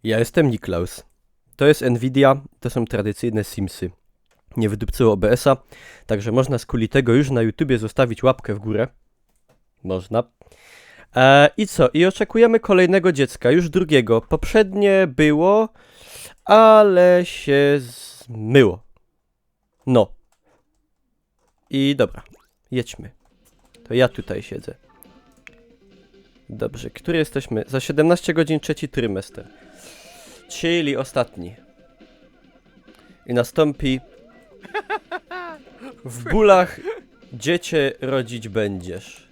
Ja jestem Niklaus. To jest Nvidia, to są tradycyjne Simsy. Nie wydupcyło OBS-a, także można z kulitego już na YouTubie zostawić łapkę w górę. Można. I co? I oczekujemy kolejnego dziecka, już drugiego. Poprzednie było, ale się zmyło. No. I dobra, jedźmy. To ja tutaj siedzę. Dobrze, który jesteśmy? Za 17 godzin trzeci trymestr. Czyli ostatni. I nastąpi... W bólach dziecię rodzić będziesz.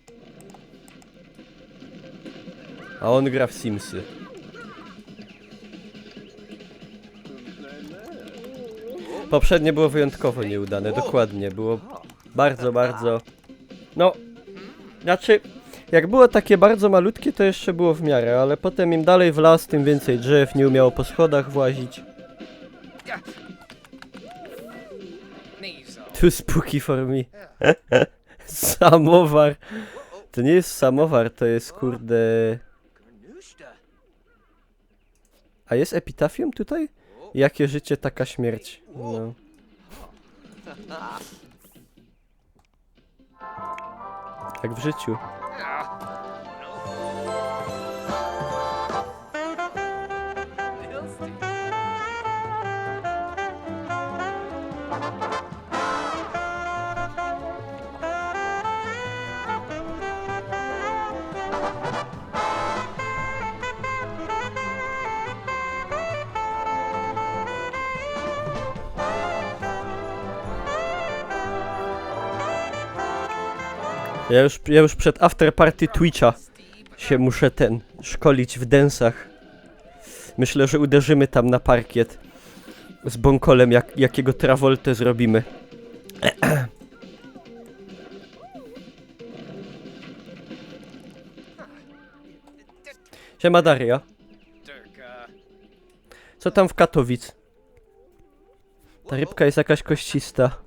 A on gra w Simsy. Poprzednie było wyjątkowo nieudane, dokładnie. Było bardzo... No, znaczy, jak było takie bardzo malutkie, to jeszcze było w miarę, ale potem im dalej w las, tym więcej drzew, nie umiało po schodach włazić. Too spooky for me. Samowar. To nie jest samowar, to jest kurde... A jest epitafium tutaj? Jakie życie, taka śmierć. No. Jak w życiu. Ja już przed afterparty Twitcha się muszę szkolić w densach. Myślę, że uderzymy tam na parkiet z bąkolem, jakiego Travoltę zrobimy. Siema Daria. Co tam w Katowic? Ta rybka jest jakaś koścista.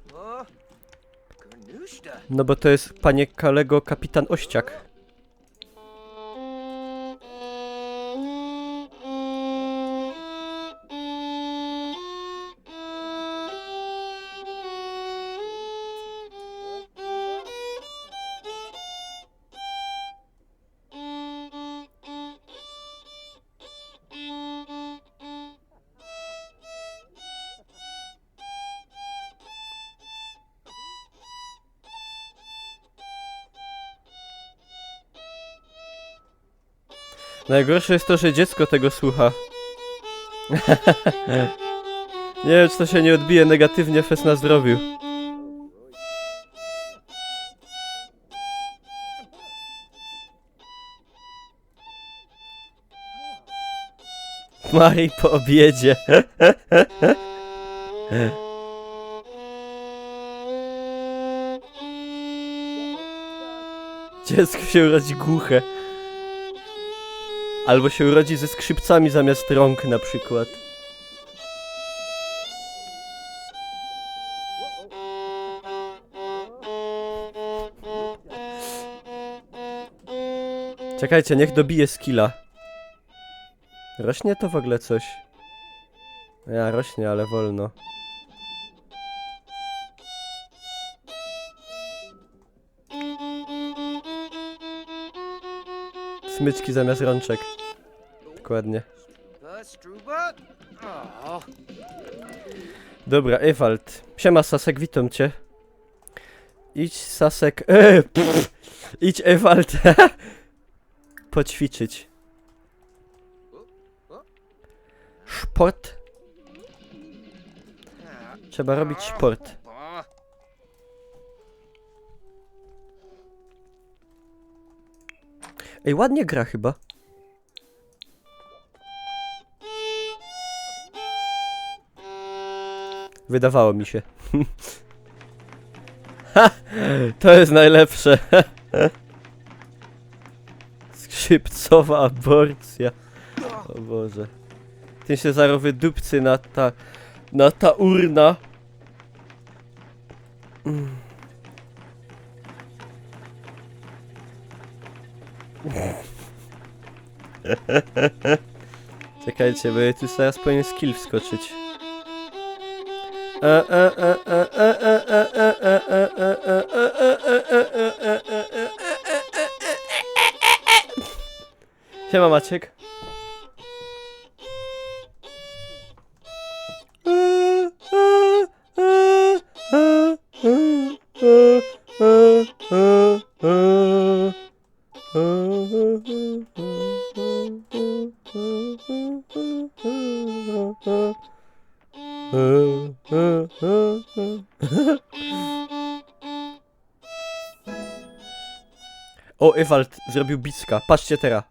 No bo to jest panie kolego kapitan Ościak. Najgorsze jest to, że dziecko tego słucha. Nie wiem, czy to się nie odbije negatywnie fest na zdrowiu. Marii po obiedzie. Dziecko się urodzi głuche. Albo się urodzi ze skrzypcami zamiast rąk na przykład. Czekajcie, niech dobije skilla. Rośnie to w ogóle coś? Ja, rośnie, ale wolno. Smyczki zamiast rączek. Dokładnie. Dobra, Ewald. Siema Sasek, witam cię. Idź Sasek. Idź Ewald. Poćwiczyć. Sport. Trzeba robić sport. Ej, ładnie gra chyba. Wydawało mi się. To jest najlepsze. Skrzypcowa aborcja. O Boże. Tym się zaraz wydupcy na ta urna. Czekajcie, bo ja tu zaraz powinien skill wskoczyć. Siema Maciek. O, Ewald zrobił bicka. Patrzcie teraz.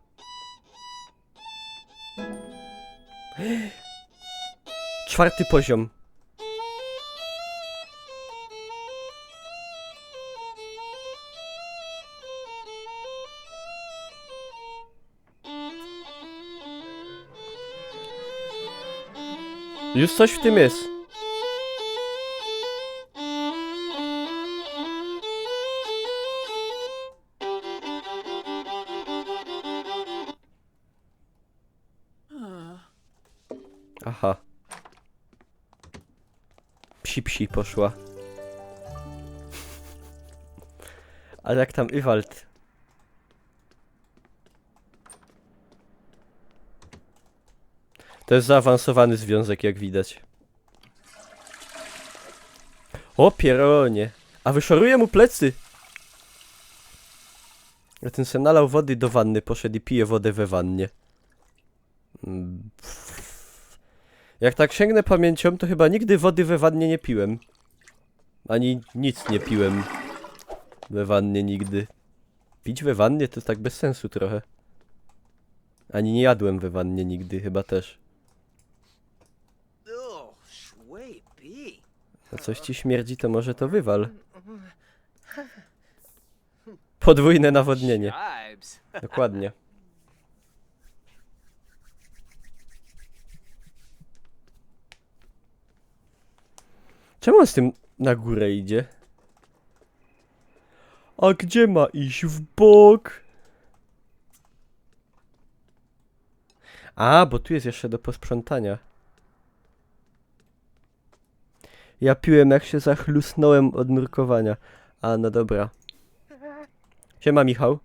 Czwarty poziom. Już coś w tym jest. Aha. Psi poszła. Ale jak tam Ewald? To jest zaawansowany związek, jak widać. O, pieronie. A wyszoruję mu plecy. A ten se nalał wody do wanny, poszedł i pije wodę we wannie. Jak tak sięgnę pamięcią, to chyba nigdy wody we wannie nie piłem. Ani nic nie piłem. We wannie nigdy. Pić we wannie to tak bez sensu trochę. Ani nie jadłem we wannie nigdy, chyba też. A coś ci śmierdzi, to może to wywal. Podwójne nawodnienie. Dokładnie. Czemu on z tym na górę idzie? A gdzie ma iść? W bok? A, bo tu jest jeszcze do posprzątania. Ja piłem, jak się zachlusnąłem od nurkowania. A, no dobra. Siema, Michał.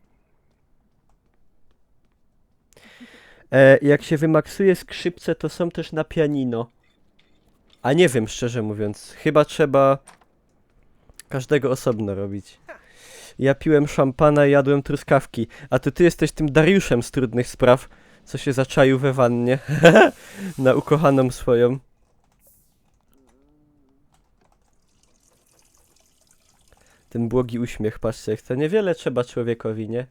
Jak się wymaksuje skrzypce, to są też na pianino. A nie wiem, szczerze mówiąc. Chyba trzeba każdego osobno robić. Ja piłem szampana i jadłem truskawki. A to ty jesteś tym Dariuszem z Trudnych Spraw, co się zaczaił we wannie. Na ukochaną swoją. Ten błogi uśmiech, patrzcie, jak to niewiele trzeba człowiekowi, nie?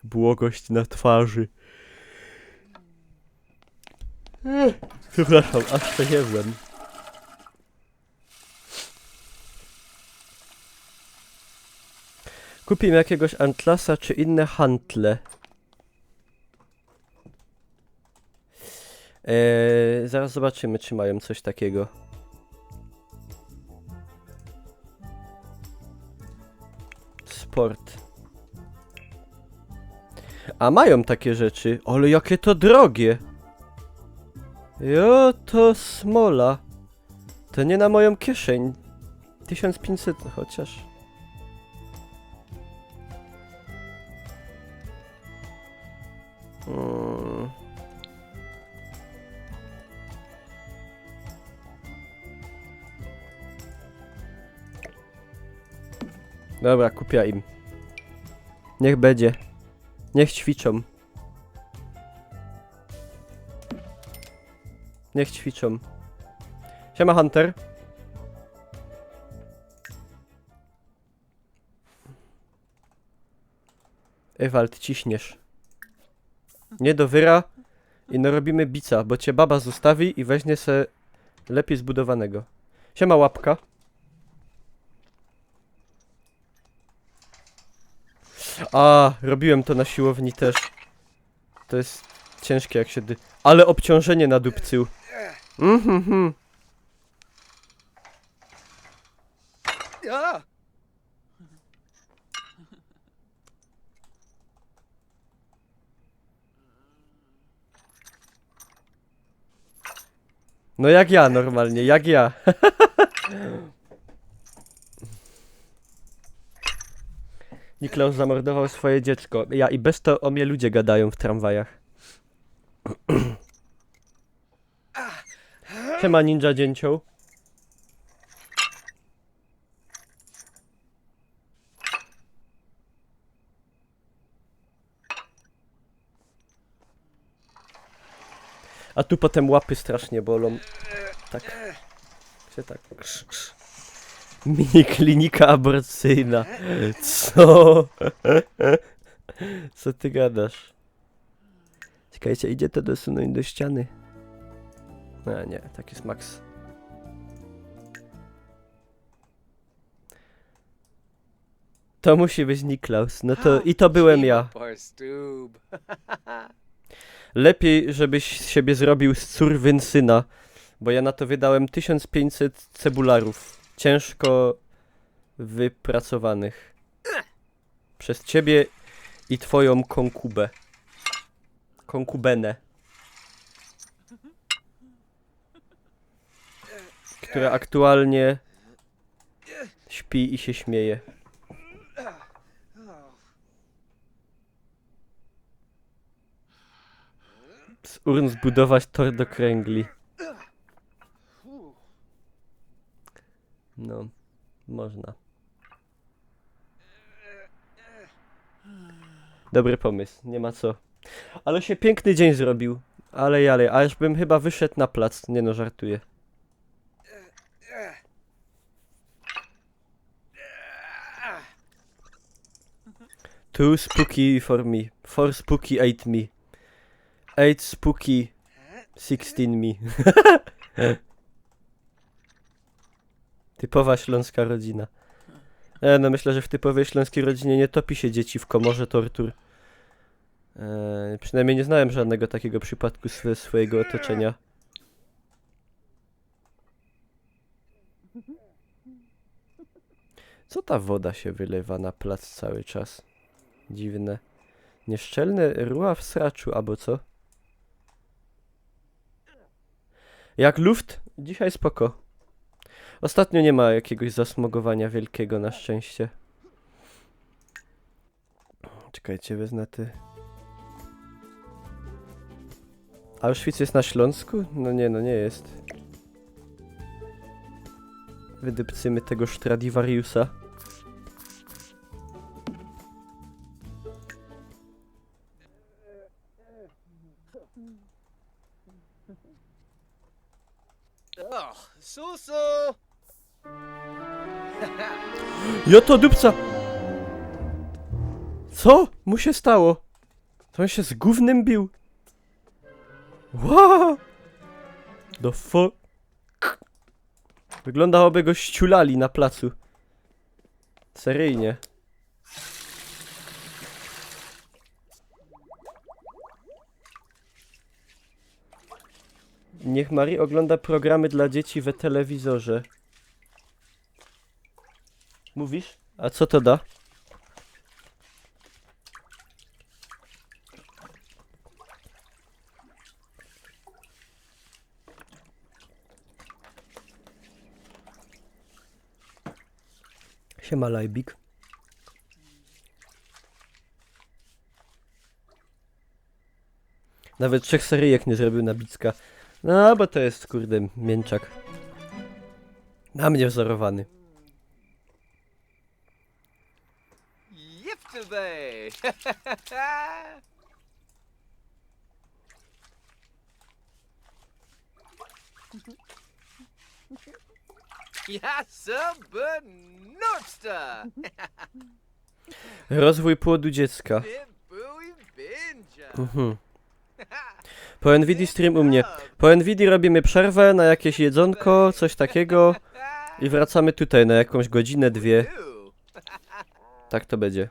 Błogość na twarzy. Przepraszam, aż przejęłem. Kupimy jakiegoś Antlasa czy inne hantle. Zaraz zobaczymy, czy mają coś takiego. Sport. A mają takie rzeczy. Ale jakie to drogie. Jo, to smola. To nie na moją kieszeń. 1500 chociaż. Dobra, kupię im. Niech będzie. Niech ćwiczą. Niech ćwiczą. Siema, Hunter. Ewald, ciśniesz. Nie do wyra i narobimy bica, bo cię baba zostawi i weźmie se lepiej zbudowanego. Siema, łapka. A, robiłem to na siłowni też. To jest ciężkie jak się ale obciążenie na dupcył. No jak ja normalnie, jak ja. Niklaus zamordował swoje dziecko. Ja i bez to o mnie ludzie gadają w tramwajach. Siema ninja dzięcioł. A tu potem łapy strasznie bolą. Tak. Się tak. Mini klinika aborcyjna. Co? Co ty gadasz? Czekajcie, idzie to dosunąć do ściany. A nie, tak jest max. To musi być Niklaus. No to i to byłem ja. Lepiej, żebyś z siebie zrobił skurwysyna, bo ja na to wydałem 1500 cebularów. Ciężko wypracowanych. Przez ciebie i twoją konkubę. Konkubenę. Która aktualnie śpi i się śmieje. Z urn zbudować tor do kręgli. No, można. Dobry pomysł, nie ma co. Ale się piękny dzień zrobił. Ale, aż bym chyba wyszedł na plac. Nie no, żartuję. Too spooky for me. For spooky ate me. 8 spooky 16 me. Typowa śląska rodzina. No myślę, że w typowej śląskiej rodzinie nie topi się dzieci w komorze tortur. Przynajmniej nie znałem żadnego takiego przypadku swojego otoczenia. Co ta woda się wylewa na plac cały czas? Dziwne. Nieszczelne ruła w sraczu, albo co? Jak luft? Dzisiaj spoko. Ostatnio nie ma jakiegoś zasmogowania wielkiego, na szczęście. Czekajcie, wezmę ty. Auschwitz jest na Śląsku? No nie jest. Wydybcymy tego Stradivariusa. Susu! Jo to dupca! Co mu się stało? To on się z gównem bił. Wow! The fuck? Wyglądałoby go ściulali na placu. Seryjnie. Niech Marie ogląda programy dla dzieci w telewizorze. Mówisz? A co to da? Siema Lajbik. Nawet 3 seryjek nie zrobił na Bicka. No, bo to jest, kurde, mięczak. Na mnie wzorowany. Yesterday! Ja sobie Nordster! Rozwój płodu dziecka. Były będzie! Po NVIDII stream u mnie. Po NVIDII robimy przerwę na jakieś jedzonko, coś takiego. I wracamy tutaj na jakąś godzinę, 2. Tak to będzie.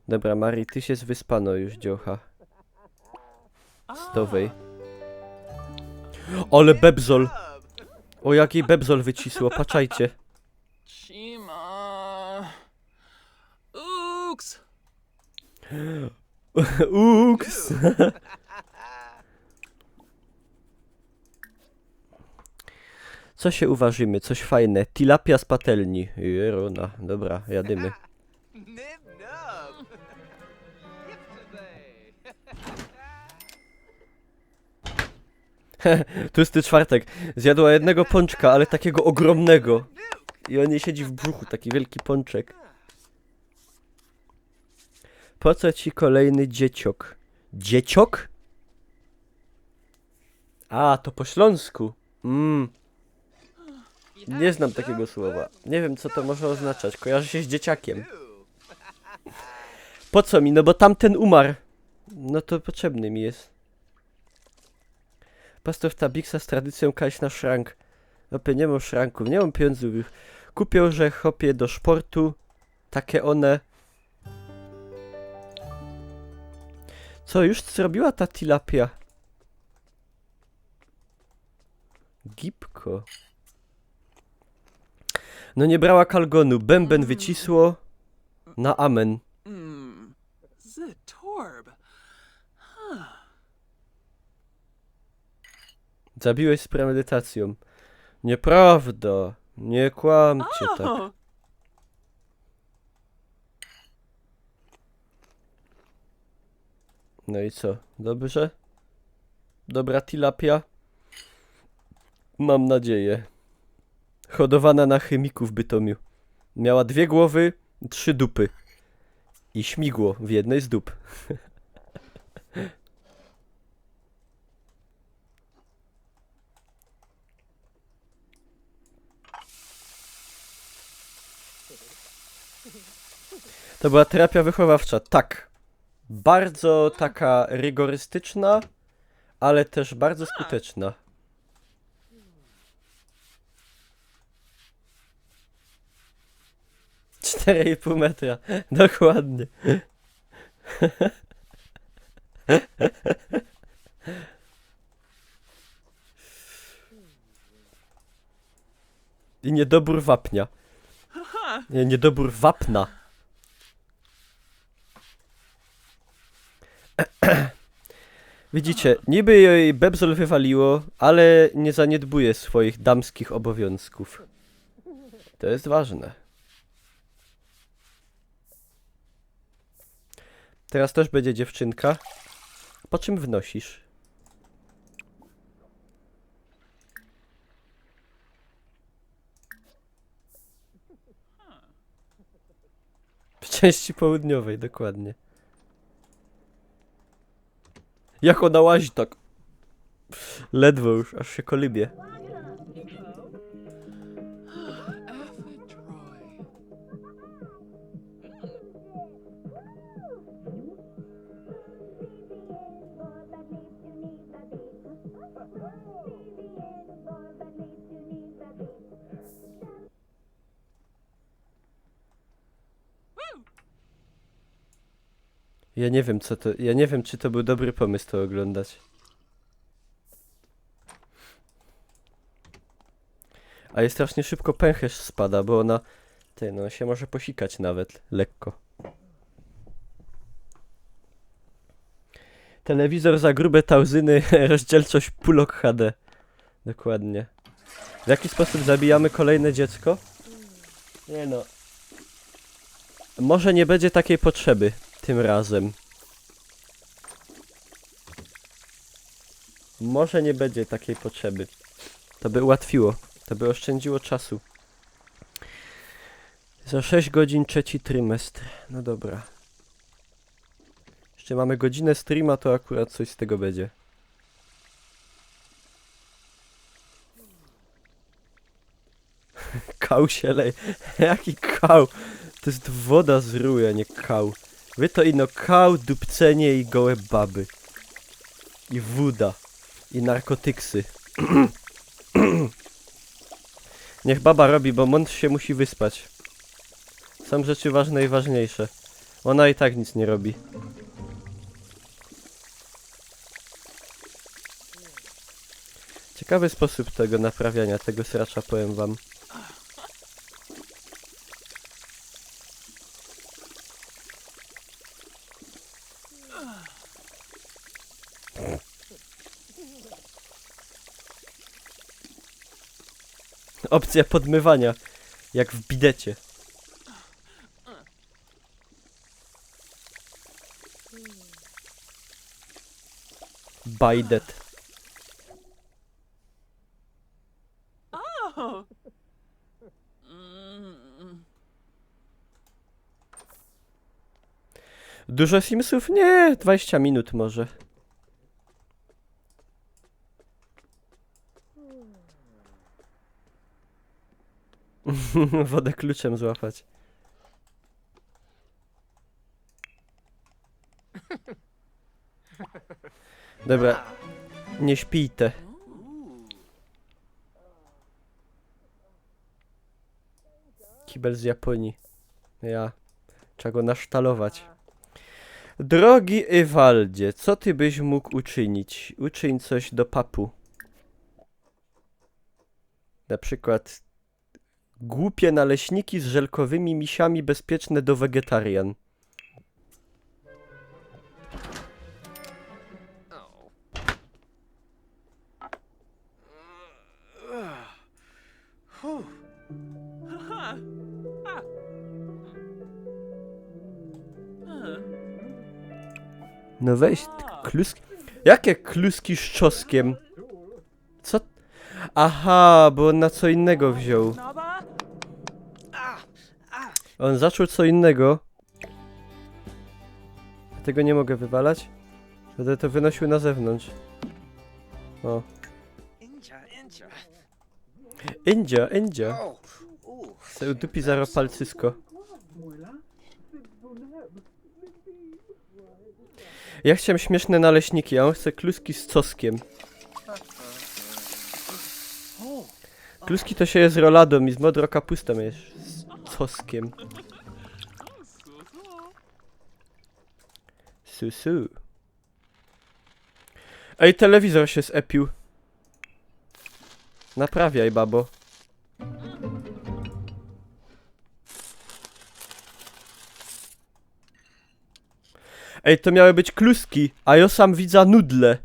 Dobra, Mari, ty się wyspano już, dziocha. Stowej. Ale bebzol! O, jaki bebzol wycisło, patrzajcie. Shima. Uks! Uks! Co się uważymy? Coś fajne. Tilapia z patelni. Jerona. Dobra, jadymy. Nib nub. Yippee. Tłusty czwartek. Zjadła jednego pączka, ale takiego ogromnego. I on jej siedzi w brzuchu, taki wielki pączek. Po co ci kolejny dzieciok? Dzieciok? A, to po śląsku. Nie znam takiego słowa. Nie wiem, co to może oznaczać. Kojarzy się z dzieciakiem. Po co mi? No bo tamten umarł. No to potrzebny mi jest. Pastor Tabiksa z tradycją kaś na szrank. Hopie, nie mam szranków, nie mam pieniędzy. Kupią, że hopie do sportu. Takie one. Co, już zrobiła ta tilapia? Gipko. No nie brała kalgonu. Bęben wycisło. Na amen. The torb. Zabiłeś z premedytacją. Nieprawda. Nie kłamcie tak. Oh. No i co? Dobrze? Dobra tilapia? Mam nadzieję. Hodowana na chemiku w Bytomiu. Miała 2 głowy, 3 dupy. I śmigło w jednej z dup. To była terapia wychowawcza, tak. Bardzo taka rygorystyczna, ale też bardzo skuteczna. 4,5 metra, dokładnie. I niedobór wapnia. Nie, niedobór wapna. Widzicie, niby jej bebzol wywaliło, ale nie zaniedbuje swoich damskich obowiązków. To jest ważne. Teraz też będzie dziewczynka. Po czym wnosisz? W części południowej, dokładnie. Jak ona łazi tak? Ledwo już, aż się kolybie. Ja nie wiem co to, ja nie wiem czy to był dobry pomysł to oglądać. A jest strasznie szybko pęcherz spada, bo ona, no się może posikać nawet, lekko. Telewizor za grube tauzyny, rozdzielczość Pulok HD. Dokładnie. W jaki sposób zabijamy kolejne dziecko? Nie no. Może nie będzie takiej potrzeby tym razem. Może nie będzie takiej potrzeby. To by ułatwiło. To by oszczędziło czasu. Za 6 godzin 3. trymestr. No dobra. Jeszcze mamy godzinę streama, to akurat coś z tego będzie. Kał się leje. Jaki kał? To jest woda z rury, a nie kał. Wy to ino kał, dupcenie i gołe baby. I woda. I narkotyksy. Niech baba robi, bo mąż się musi wyspać. Są rzeczy ważne i ważniejsze. Ona i tak nic nie robi. Ciekawy sposób tego naprawiania, tego sracza, powiem wam. Opcja podmywania. Jak w bidecie. Bidet. Oh. Mm. Dużo Simsów? Nie, 20 minut może. Wodę kluczem złapać. Dobra, nie śpijte. Kibel z Japonii. Ja. Trzeba go nasztalować. Drogi Ewaldzie, co ty byś mógł uczynić? Uczyń coś do papu. Na przykład głupie naleśniki z żelkowymi misiami bezpieczne do wegetarian. Haha. Ah. No weź, kluski. Jakie kluski z czosnkiem? Co? Aha, bo on na co innego wziął. Naba? On zaczął co innego. Tego nie mogę wywalać. Będę to wynosił na zewnątrz. O. Inja, Inja. Indzia, Indzia. Oh. Ooh. Se udupi zaro palcysko. Ja chciałem śmieszne naleśniki, a on chce kluski z coskiem. Kluski to się je z roladą i z modrą kapustą jest z coskiem. Su. Ej, telewizor się zepił. Naprawiaj, babo. Ej, to miały być kluski, a ja sam widzę nudle.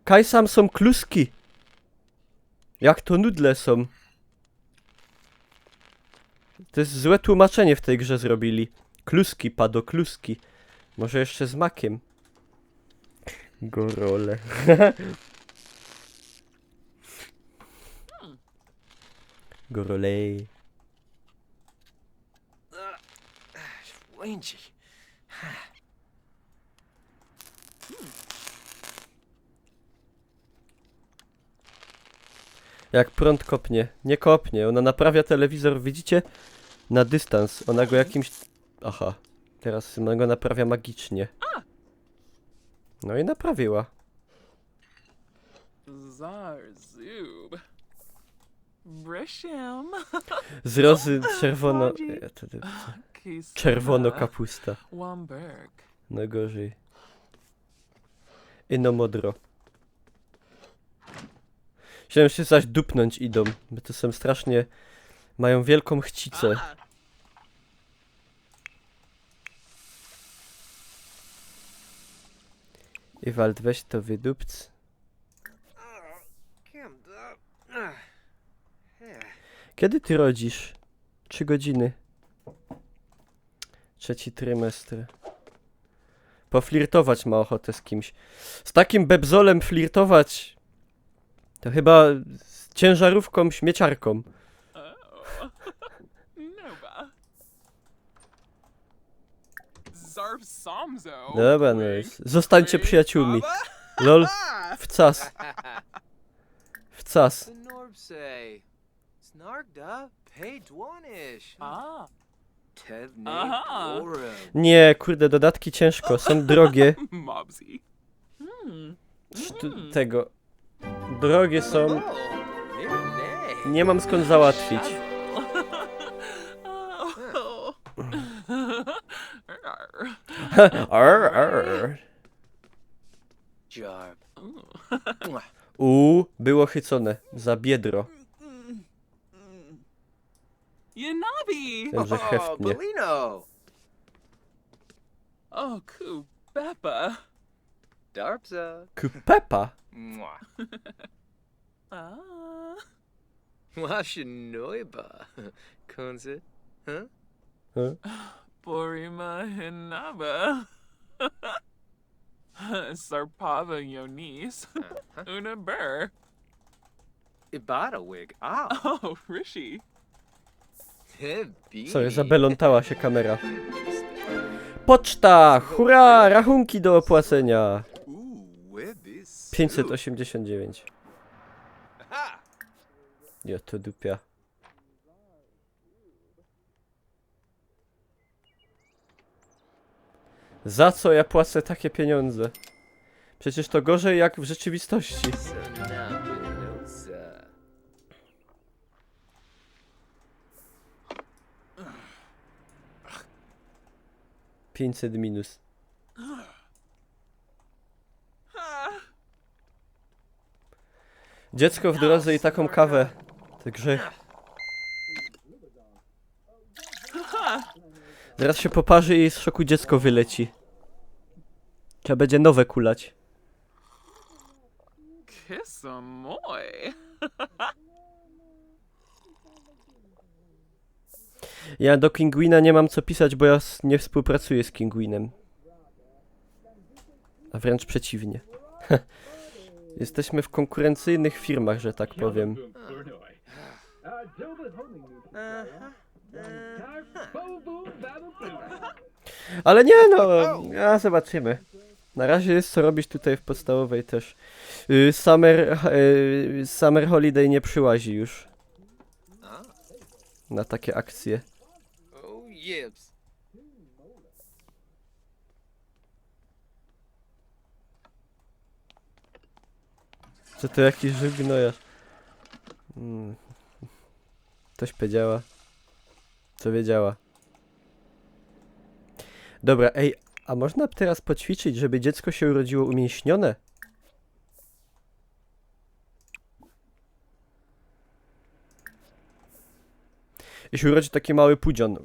Kaj sam są kluski. Jak to nudle są? To jest złe tłumaczenie w tej grze zrobili. Kluski, padokluski. Może jeszcze z makiem. Gorole. Gorolej. Wenji. Jak prąd kopnie. Nie kopnie. Ona naprawia telewizor, widzicie? Na dystans. Ona go jakimś... Aha. Teraz ona go naprawia magicznie. No i naprawiła. Zarzub. Brysham. Z rozy czerwono... Kisuna. Czerwono kapusta. Wamberg. Najgorzej. Ino modro. Chciałem się zaś dupnąć idą, bo to są strasznie... Mają wielką chcicę. Iwald, weź to wydupc. Kiedy ty rodzisz? 3 godziny. 3. trymestr. Poflirtować ma ochotę z kimś. Z takim bebzolem flirtować... To chyba z ciężarówką śmieciarką. Noba. Zarb Samzo. Dobra, no jest. Zostańcie przyjaciółmi. Lol. Wcas. Wcas. The Norb say. Snargda, pay dwanish. Ah. Tevne Aha. Gorem. Nie, kurde, dodatki ciężko, są drogie. Mobsy. Tego. Drogie są. Oh, nay. Nie mam skąd załatwić. Arr, arr. Jarb. Było chycone. Za biedro. Yanabi. Wiem, że heftnie. Belino. Oh, cool. Beppa. Darpza. Kupepa. Mwah. Ah. Washinoiba. Kunze. Huh? Borima Hinaba. Sarpava Yonis. Una Burr. Ibada wig. Ah. Oh, Rishi. Sorry, zabelątała się kamera. Poczta! Hurra! Rachunki do opłacenia. 589. Ja to dupia. Za co ja płacę takie pieniądze? Przecież to gorzej jak w rzeczywistości. 500 minus. Dziecko w drodze i taką kawę. To grzech. Zaraz się poparzy i z szoku dziecko wyleci. Trzeba będzie nowe kulać. Kiss a moy. Ja do Kinguina nie mam co pisać, bo ja nie współpracuję z Kinguinem. A wręcz przeciwnie. Jesteśmy w konkurencyjnych firmach, że tak powiem. Ale nie no, zobaczymy. Na razie jest co robić tutaj w podstawowej też. Summer Holiday nie przyłazi już na takie akcje. Oh, yips. Co to jakiś żył gnojarz? Coś powiedziała. Co wiedziała. Dobra, ej, a można teraz poćwiczyć, żeby dziecko się urodziło umięśnione? I się urodzi taki mały pudzian.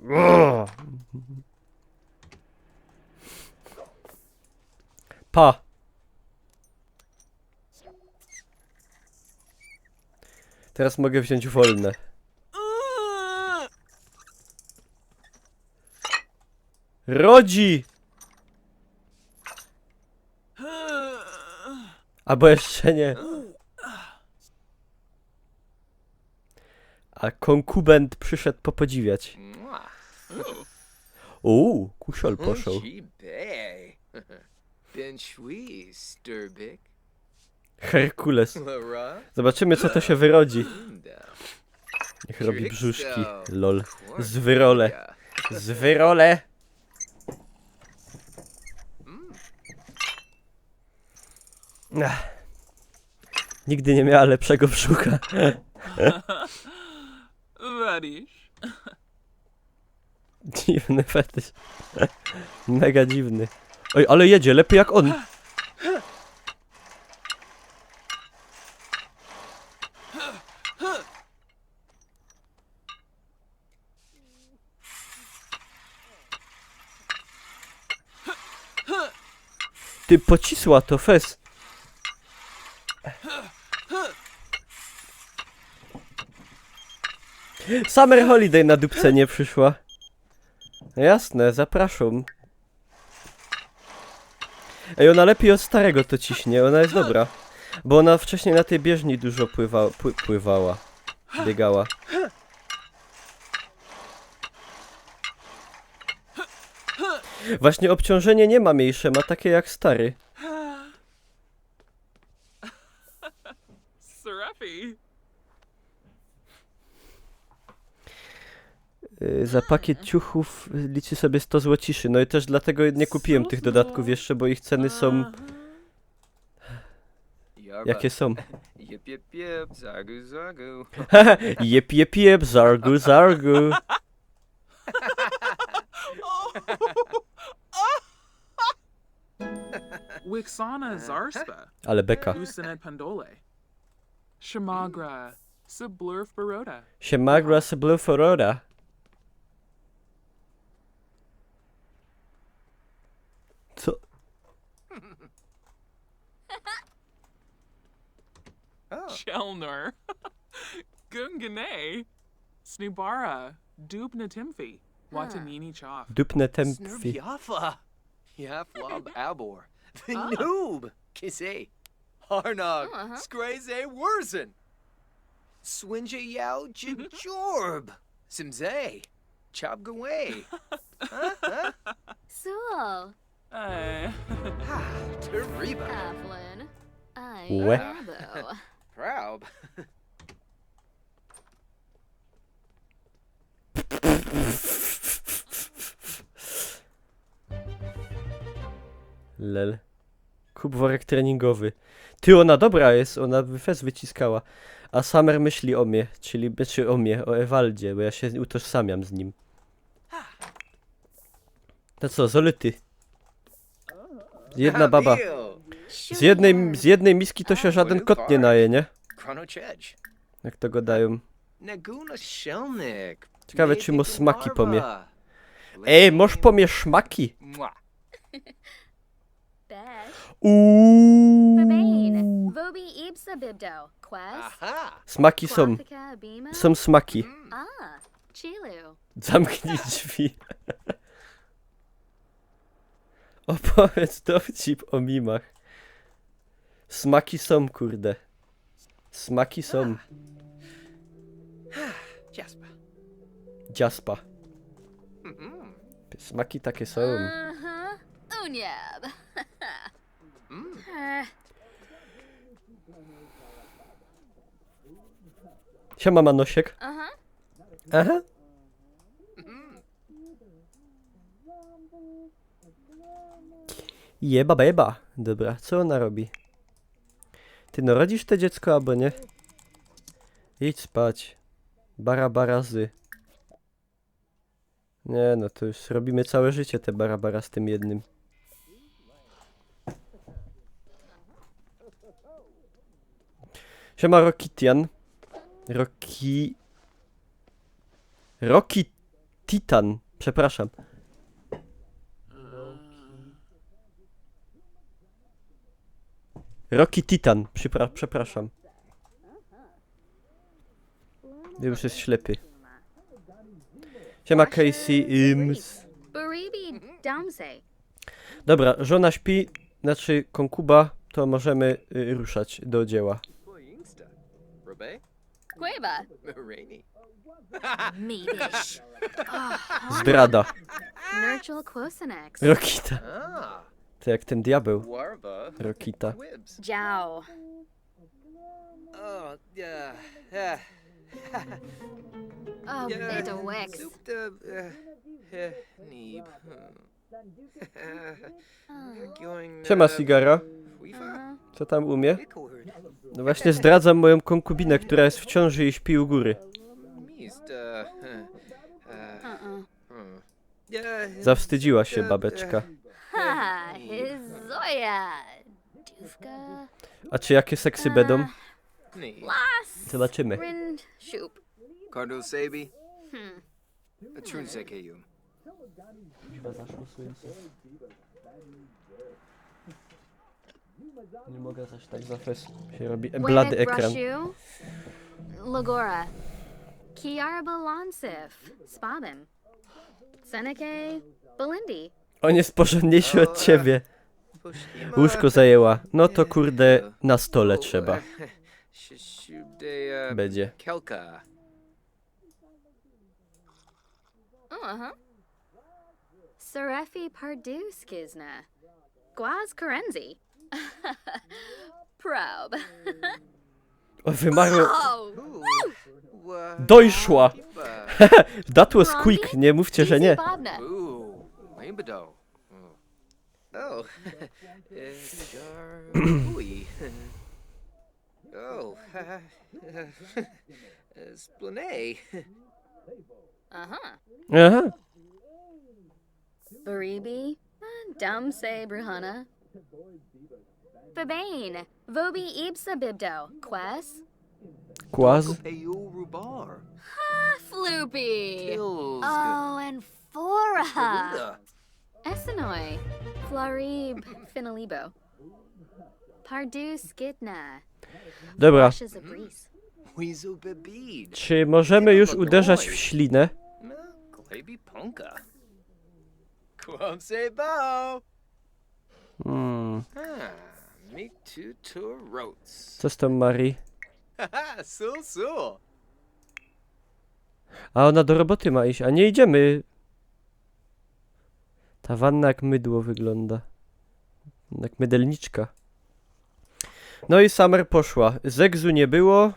Pa! Teraz mogę wziąć wolne. Rodzi! Albo jeszcze nie. A konkubent przyszedł popodziwiać. Kusiol poszł. Ben Shui, Sturbik. Herkules. Lara. Zobaczymy co to się wyrodzi. Linda. Niech robi Trickstone. brzuszki. Lol. Zwyrole. Zwyrole. Nigdy nie miała lepszego brzucha. Varish. Dziwny fetysz. Mega dziwny. Oj, ale jedzie, lepiej jak on. Ty pocisła to fes. Summer Holiday na dupce nie przyszła. Jasne, zapraszam. Ej, ona lepiej od starego to ciśnie, ona jest dobra. Bo ona wcześniej na tej bieżni dużo pływała. Biegała. Właśnie obciążenie nie ma mniejsze, ma takie jak stary. Serafi. Za pakiet ciuchów liczy sobie 100 złociszy. No i też dlatego nie kupiłem tych dodatków jeszcze, bo ich ceny są Yarba. jakie są. Yip yip yip, zargu zargu. Jep jep jep, zargu zargu. Wixana Zarspa. Ale beka. Usanet Pandole. Shamagra. Sublurf Baroda. Siemagra Sebluforoda. Co? Oh. Chelnor. Gungane. Snubara. Dubna Timfi. Watanini Choff. Dupnę Snurb tępwi. Yaffa. Yaflob Albor. The Ah. noob. Kise. Harnog. Uh-huh. Skraze Wurzen. Swinja Yao Jorb. Simze. Chobgaway. Sul. Uh, Terriba. Aflin. I Weh. Rabo. Proud. Lel. Kup worek treningowy. Ty, ona dobra jest, ona by fez wyciskała. A Summer myśli o mnie, czyli znaczy o mnie, o Ewaldzie, bo ja się utożsamiam z nim. No co, Zolety? Jedna baba. Z jednej miski to się żaden kot nie naje, nie? Chrono Chedge. Jak to go dają. Naguna Shelnik. Ciekawe, czy mu smaki pomie. Ej, moż pomie szmaki? Besh. Uuuu. Babane. Vobi Ibsa Bibdo. Quest. Aha. Smaki są. Quathica Bima. Są smaki. Ah. Chilu. Zamknij drzwi. Opowiedz dowcip o mimach. Smaki są, kurde. Smaki są. Jasper. Dziaspa. Smaki takie są. Uh-huh. Unyab. Siema, Manosiek. Uh-huh. Aha. Jeba beba. Dobra, co ona robi? Ty no rodzisz to dziecko albo nie? Idź spać. Barazy. Nie no, to już robimy całe życie te barabara z tym jednym. Siema Rokitian. Rocky Titan. Przepraszam. Rocky Titan. Przepraszam. Już jest ślepy. Siema Casey. Baribi Damse. Dobra, żona śpi, znaczy konkuba, to możemy ruszać do dzieła. Inksta. Robe. Queba. Rainy. Medish. Zdrada. Nurchal Quosanex. Rokita. Ah. To jak ten diabeł. Warba. Rokita. Quibs. Jow. Oh, yeah. Oh, bit of Wix. Soup the Neeb. Going. Siema Sigara. Wifa. Co tam umie? Ickord. No właśnie zdradzam moją konkubinę, która jest w ciąży i śpi u góry. Mist. Uh-uh. Zawstydziła się babeczka. Ha, Zoya. Dufka. A czy jakie seksy będą? Nee. Las. Zobaczymy. Rind. Shoop. Cardo Sabi. A trun sekeyum. Nie mogę zaś tak zafes. Się robi blady ekran. Brushu. Lagora. Kiarba Lonsif. Spabin. Seneke. Belindi. On jest porządniejszy od ciebie. Łóżko zajęła. No to kurde na stole trzeba. Będzie. Kelka. Uh-huh. Serefi Pardu Skizna. Guaz Karenzi. Prob. O, wymarło. Oh! Dojszła. That was quick. Nie mówcie, że nie. Bobna. Ooh, Rainbow. Oh. Ooey. Oh. Splanay. Uh-huh. Aha. Baribi. Dumse Bruhana. Babane. Vobi Ibsa Bibdo. Quest. Kłaz. Payu Rubar. Floopy. Kills. Oh, and Fora. Buddha. Essenoi. Florib. Finalibo. Pardu Skidna. Dobra. Ashes of Breeze. Weasel bebid. Czy możemy już uderzać w ślinę? Glaby punka. Quam se bo. Hmm. Me to roats. Co z tą Marii? Haha, sul. A ona do roboty ma iść, a nie idziemy. Ta wanna jak mydło wygląda. Jak mydelniczka. No i Summer poszła. Zegzu nie było.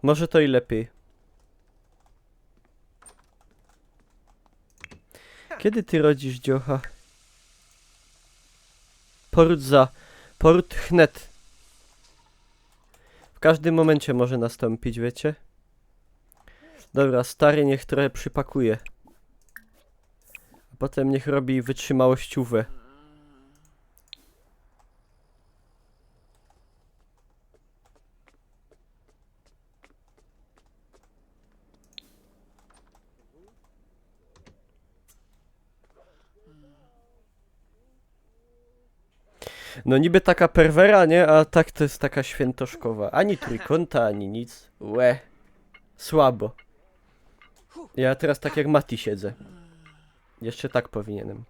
Może to i lepiej. Kiedy ty rodzisz, dziocha? Poród chnet. W każdym momencie może nastąpić, wiecie? Dobra, stary niech trochę przypakuje. A potem niech robi wytrzymałościówę. No niby taka perwera, nie? A tak to jest taka świętoszkowa. Ani trójkąta, ani nic. Łe. Słabo. Ja teraz tak jak Mati siedzę. Jeszcze tak powinienem.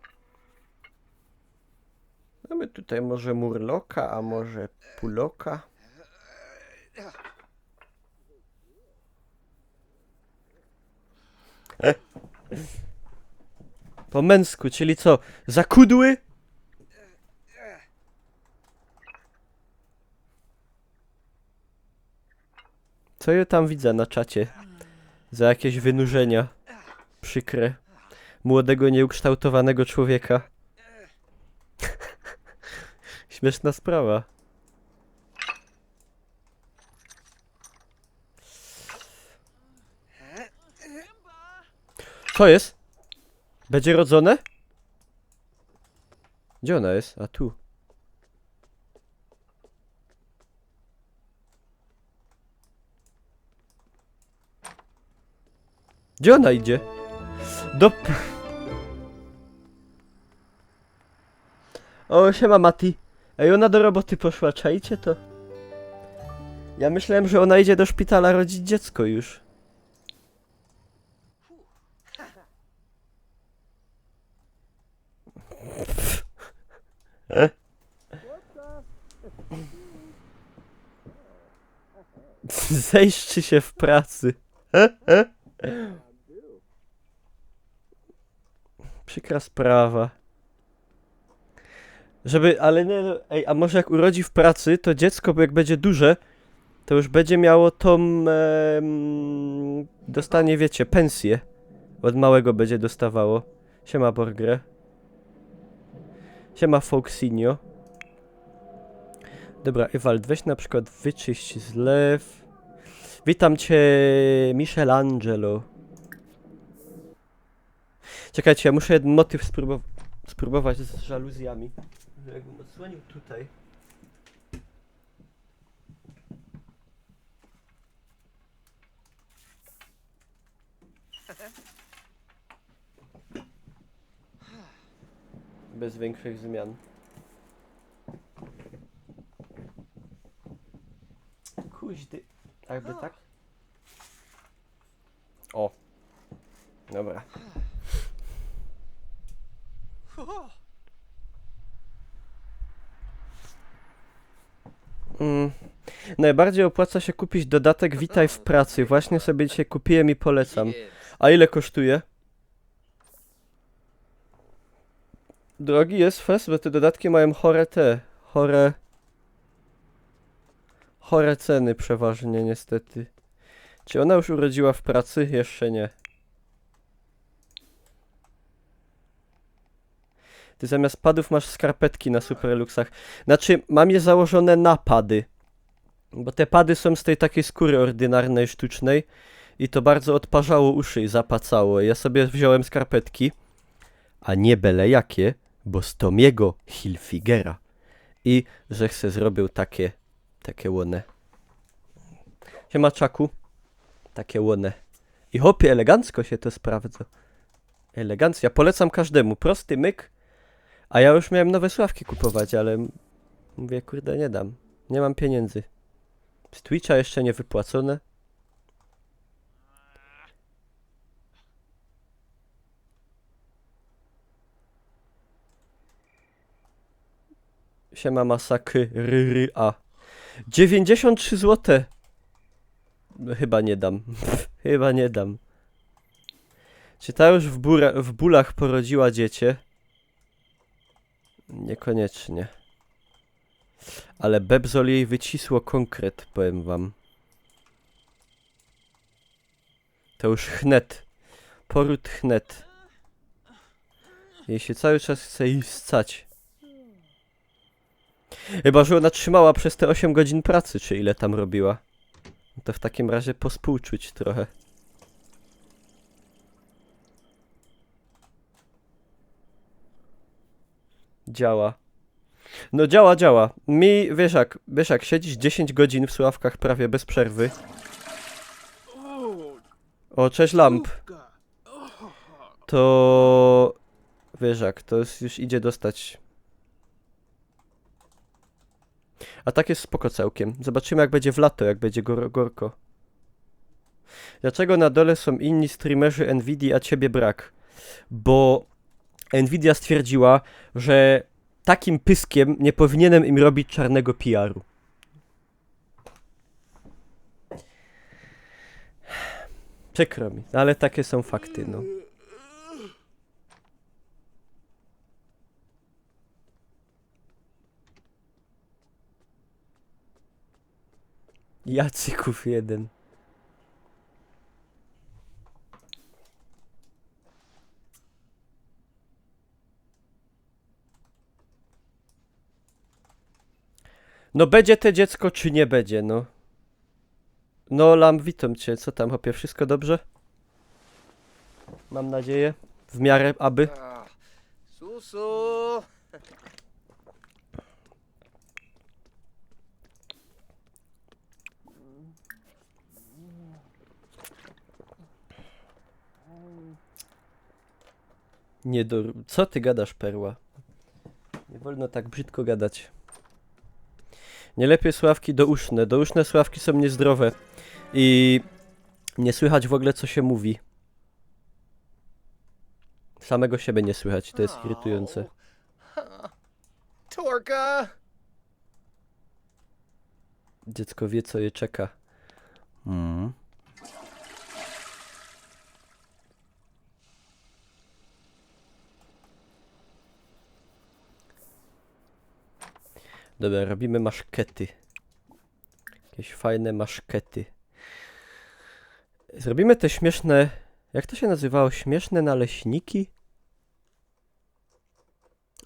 Mamy tutaj może murloka, a może puloka. Po męsku, czyli co? Zakudły? Co ja tam widzę na czacie? Za jakieś wynurzenia. Przykre. Młodego, nieukształtowanego człowieka. Śmieszna sprawa. Co jest? Będzie rodzone? Gdzie ona jest? A tu. Gdzie ona idzie? Do... O, siema Mati. Ej, ona do roboty poszła, czajcie to? Ja myślałem, że ona idzie do szpitala rodzić dziecko już. Zejszczy się w pracy. Przykra sprawa. Żeby, ale nie, no, ej, a może jak urodzi w pracy, to dziecko, bo jak będzie duże, to już będzie miało tą, dostanie, wiecie, pensję. Od małego będzie dostawało. Siema Borgre. Siema Foxinio. Dobra, Ewald, weź na przykład wyczyść zlew. Witam cię, Michelangelo. Czekajcie, ja muszę jeden motyw spróbować z żaluzjami. Jakbym odsłonił tutaj. Bez większych zmian. Kuźdy. Jakby tak? O. Dobra. Najbardziej opłaca się kupić dodatek Witaj w pracy. Właśnie sobie dzisiaj kupiłem i polecam. A ile kosztuje? Drogi jest fest, bo te dodatki mają chore ceny przeważnie niestety. Czy ona już urodziła w pracy? Jeszcze nie. Ty zamiast padów masz skarpetki na Superluxach. Znaczy, mam je założone na pady. Bo te pady są z tej takiej skóry ordynarnej, sztucznej. I to bardzo odparzało uszy i zapacało. Ja sobie wziąłem skarpetki. A nie byle jakie, bo z Tomiego Hilfigera. I że se zrobił takie łone. Siema Czaku. Takie łone. I hopie, elegancko się to sprawdza. Elegancko. Ja polecam każdemu. Prosty myk. A ja już miałem nowe sławki kupować, ale mówię, kurde, nie dam. Nie mam pieniędzy. Z Twitcha jeszcze nie wypłacone. Siema masakry a 93 zł. No, chyba nie dam. Chyba nie dam. Czy ta już w bólach porodziła dziecię? Niekoniecznie. Ale Bebzol jej wycisło konkret, powiem wam. To już chnet. Poród chnet. Jej się cały czas chce jej ssać. Chyba, że ona trzymała przez te 8 godzin pracy, czy ile tam robiła. No to w takim razie pospółczuć trochę. Działa. No działa. Mi, wiesz jak siedzisz 10 godzin w słuchawkach prawie bez przerwy. O, cześć lamp. To... Wiesz jak, to już idzie dostać. A tak jest spoko całkiem. Zobaczymy jak będzie w lato, jak będzie gorko. Dlaczego na dole są inni streamerzy Nvidia, a ciebie brak? Bo Nvidia stwierdziła, że takim pyskiem nie powinienem im robić czarnego PR-u. Przykro mi, ale takie są fakty, no. Jacyków jeden. No będzie te dziecko, czy nie będzie, no. No Lam, witam cię, co tam, hopie, wszystko dobrze? Mam nadzieję, w miarę, aby. Susu. Nie do... Co ty gadasz, perła? Nie wolno tak brzydko gadać. Nie lepiej słuchawki douszne. Douszne słuchawki są niezdrowe. I nie słychać w ogóle co się mówi. Samego siebie nie słychać, to jest irytujące. Torka. Dziecko wie co je czeka. Dobra, robimy maszkety. Jakieś fajne maszkety. Zrobimy te śmieszne... Jak to się nazywało? Śmieszne naleśniki?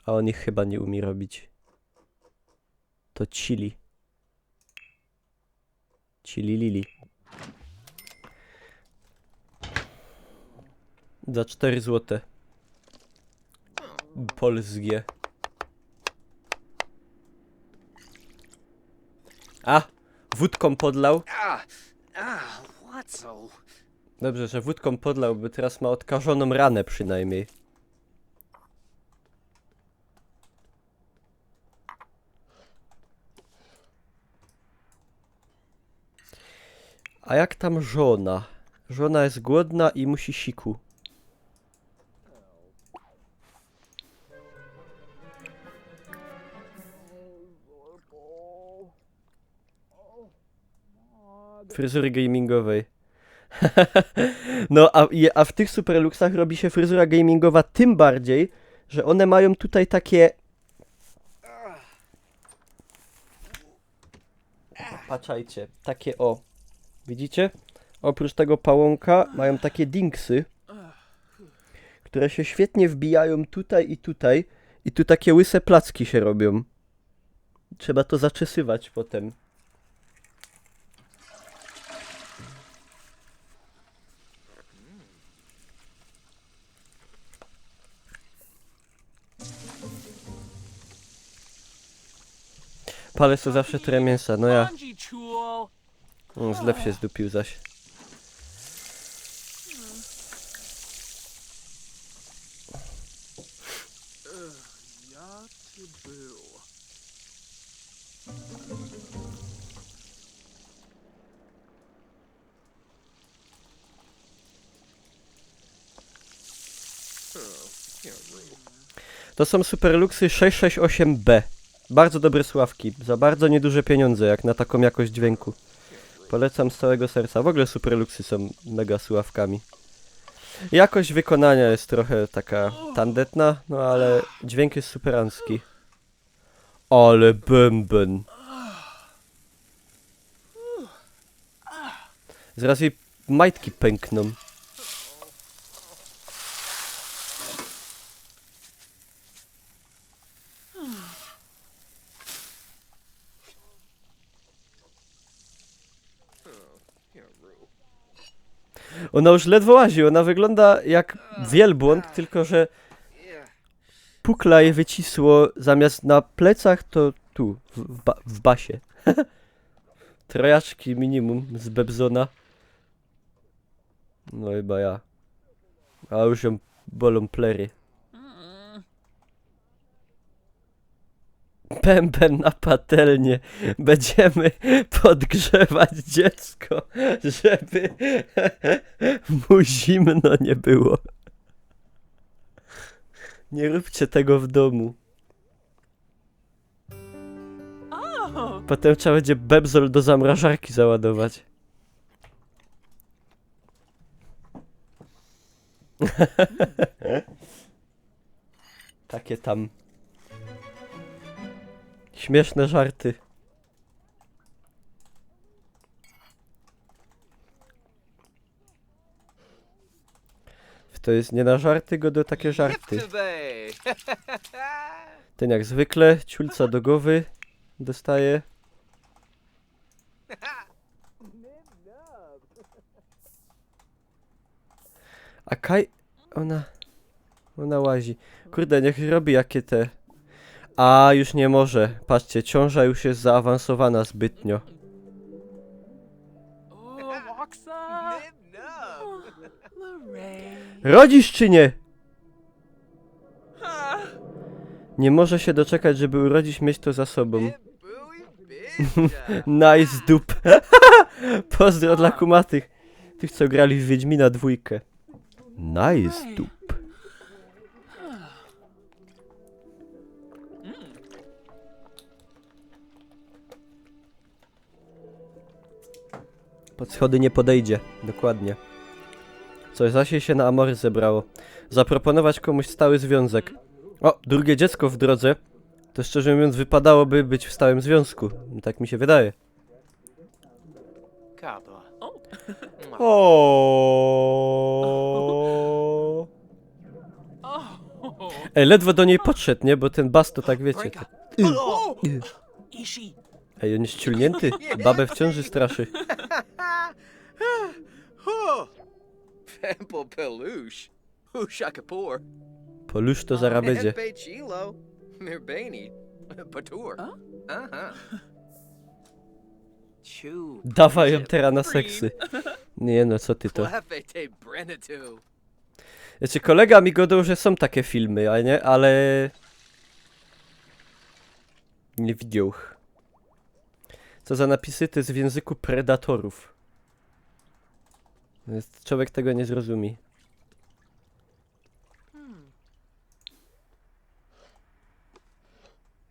A on ich chyba nie umie robić. To chili. Chili lili. Za 4 złote. Polskie. A! Wódką podlał. What so? Dobrze, że wódką podlał, bo teraz ma odkażoną ranę przynajmniej. A jak tam żona? Żona jest głodna i musi siku. Fryzury gamingowej. No, a w tych superluxach robi się fryzura gamingowa tym bardziej, że one mają tutaj takie... Patrzajcie, takie o. Widzicie? Oprócz tego pałąka mają takie dinksy, które się świetnie wbijają tutaj i tutaj. I tu takie łyse placki się robią. Trzeba to zaczesywać potem. Palę to zawsze trochę mięsa, no ja. Bungee tool. Zlew się zdupił zaś. Ja to był. To są Superluxy 668B. Bardzo dobre słuchawki, za bardzo nieduże pieniądze, jak na taką jakość dźwięku. Polecam z całego serca. W ogóle Superluxy są mega słuchawkami. Jakość wykonania jest trochę taka tandetna, no ale dźwięk jest superancki. Ale bęben. Zaraz jej majtki pękną. Ona już ledwo łazi, ona wygląda jak wielbłąd, tylko że pukla je wycisło, zamiast na plecach to tu, w basie. Trojaczki minimum z Bebzona. No chyba ja. A już ją bolą plery. Bęben na patelnię. Będziemy podgrzewać dziecko, żeby mu zimno nie było. Nie róbcie tego w domu. Oh. Potem trzeba będzie bebzol do zamrażarki załadować. Takie tam śmieszne żarty. To jest nie na żarty, go do takie żarty. Ten jak zwykle, ciulca do głowy dostaje. A Kaj... Ona łazi. Kurde, niech robi jakie te... A, już nie może. Patrzcie, ciąża już jest zaawansowana zbytnio. Oh, Roxa. Oh, Lorraine. Rodzisz czy nie? Ah. Nie może się doczekać, żeby urodzić, mieć to za sobą. Nice dup. Pozdro dla kumatych. Tych, co grali w Wiedźmina 2. Nice dup. Pod schody nie podejdzie, dokładnie. Coś zaś się na Amory zebrało. Zaproponować komuś stały związek. O, drugie dziecko w drodze. To szczerze mówiąc wypadałoby być w stałym związku. Tak mi się wydaje. O. Oh. Ej, ledwo do niej podszedł, nie? Bo ten bas to tak wiecie. Tak. Oh. Ishi. Ej, on jest ciulnięty. Babę w ciąży straszy. Pample Peluche. Husha Kapoor. Polusz to zaraz będzie. Chilo. Mirbani. Patur. Uh-huh. Chew. Dawaj ją teraz na seksy. Nie no, co ty to? Lafete Brenatu. Wiecie, kolega mi gadał, że są takie filmy, a nie? Ale... Nie widział. Co za napisy? To jest w języku predatorów. Człowiek tego nie zrozumie.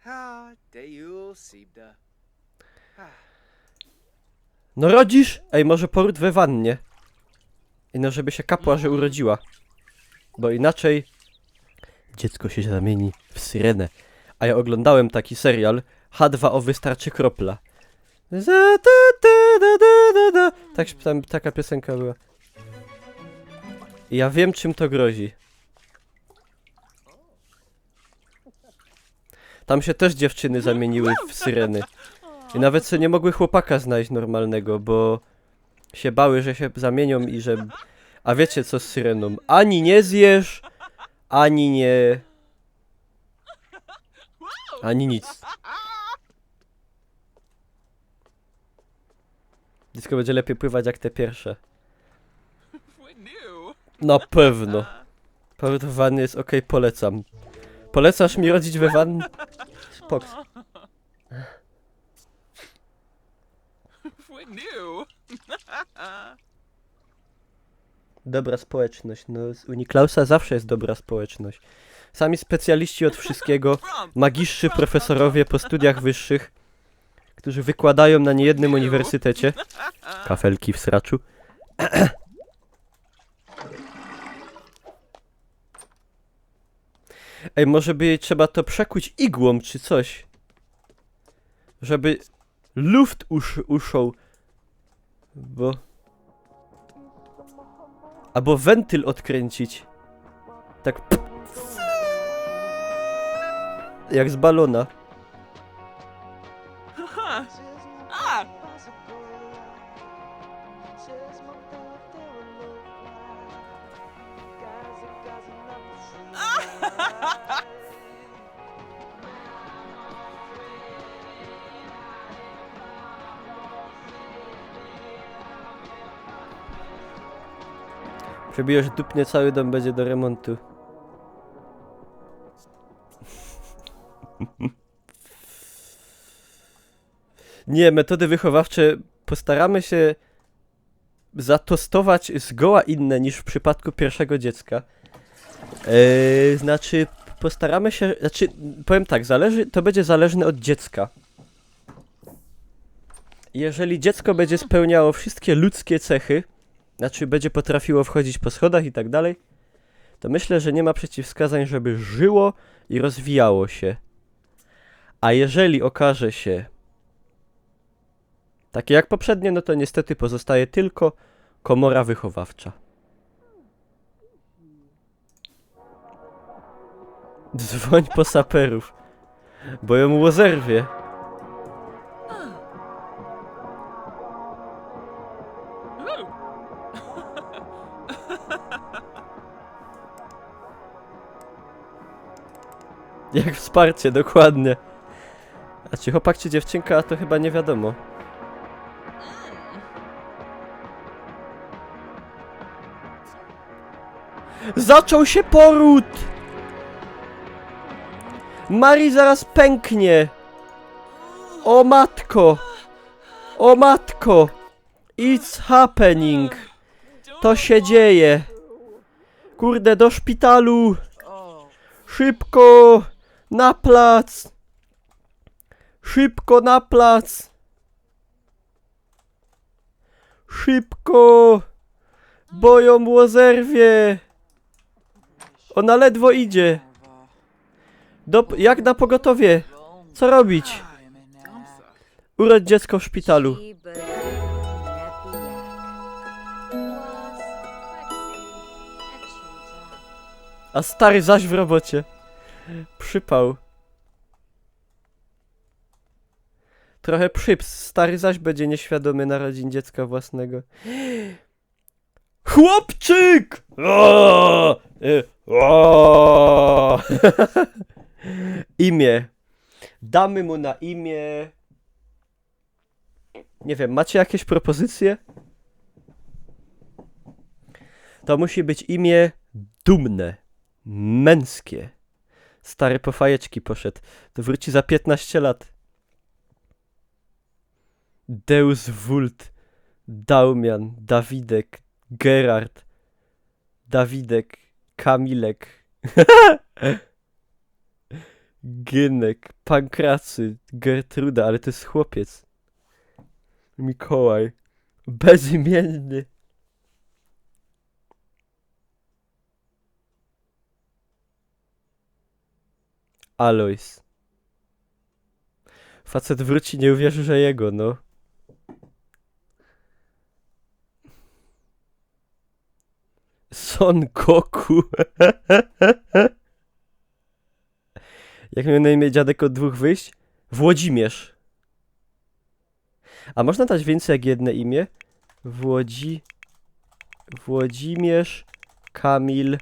Ha, Deul Sibda. No rodzisz? Ej, może poród we wannie. I no, żeby się kapła, że urodziła. Bo inaczej... Dziecko się zamieni w syrenę. A ja oglądałem taki serial H2O wystarczy kropla. Tak, tam taka piosenka była. I ja wiem, czym to grozi. Tam się też dziewczyny zamieniły w syreny. I nawet sobie nie mogły chłopaka znaleźć normalnego, bo się bały, że się zamienią i że... A wiecie co z syreną? Ani nie zjesz, ani nie... Ani nic. Dziecko będzie lepiej pływać jak te pierwsze. What new? Na pewno. Poród w wannie jest okej, polecam. Polecasz mi rodzić we wannie? Spok. What new? Dobra społeczność. No, z Uniklausa zawsze jest dobra społeczność. Sami specjaliści od wszystkiego, magistrzy, profesorowie po studiach wyższych, którzy wykładają na niejednym uniwersytecie. Kafelki w sraczu. Ej, może by jej trzeba to przekuć igłą czy coś. Żeby luft uszł. Bo... Albo wentyl odkręcić. Tak. Jak z balona. Ah! Przebijesz dupnie, cały dom będzie do remontu. Nie, metody wychowawcze postaramy się zatostować zgoła inne niż w przypadku pierwszego dziecka. Znaczy, postaramy się, znaczy, powiem tak, to będzie zależne od dziecka. Jeżeli dziecko będzie spełniało wszystkie ludzkie cechy, znaczy będzie potrafiło wchodzić po schodach i tak dalej, to myślę, że nie ma przeciwwskazań, żeby żyło i rozwijało się. A jeżeli okaże się takie jak poprzednie, no to niestety pozostaje tylko komora wychowawcza. Dzwoń po saperów, bo ją łozerwie. Jak wsparcie, dokładnie. A czy chłopak czy dziewczynka, to chyba nie wiadomo. Zaczął się poród! Marii zaraz pęknie! O matko! O matko! It's happening! To się dzieje! Kurde, do szpitalu! Szybko! Na plac! Szybko na plac! Szybko! Bo ją łozerwie! Ona ledwo idzie! Jak na pogotowie? Co robić? Urodź dziecko w szpitalu. A stary zaś w robocie. Przypał. Trochę przyps. Stary zaś będzie nieświadomy narodzin dziecka własnego. Chłopczyk! Imię. Damy mu na imię... Nie wiem, macie jakieś propozycje? To musi być imię dumne, męskie. Stary po fajeczki poszedł. To wróci za 15 lat. Deus Vult, Daumian, Dawidek, Gerard, Dawidek, Kamilek, Gynek, Pankracy, Gertruda, ale to jest chłopiec. Mikołaj, bezimienny. Alois. Facet wróci, nie uwierzy, że jego, no. Son Goku. Jak miał na imię dziadek od dwóch wyjść? Włodzimierz. A można dać więcej jak jedno imię? Włodzimierz, Kamil.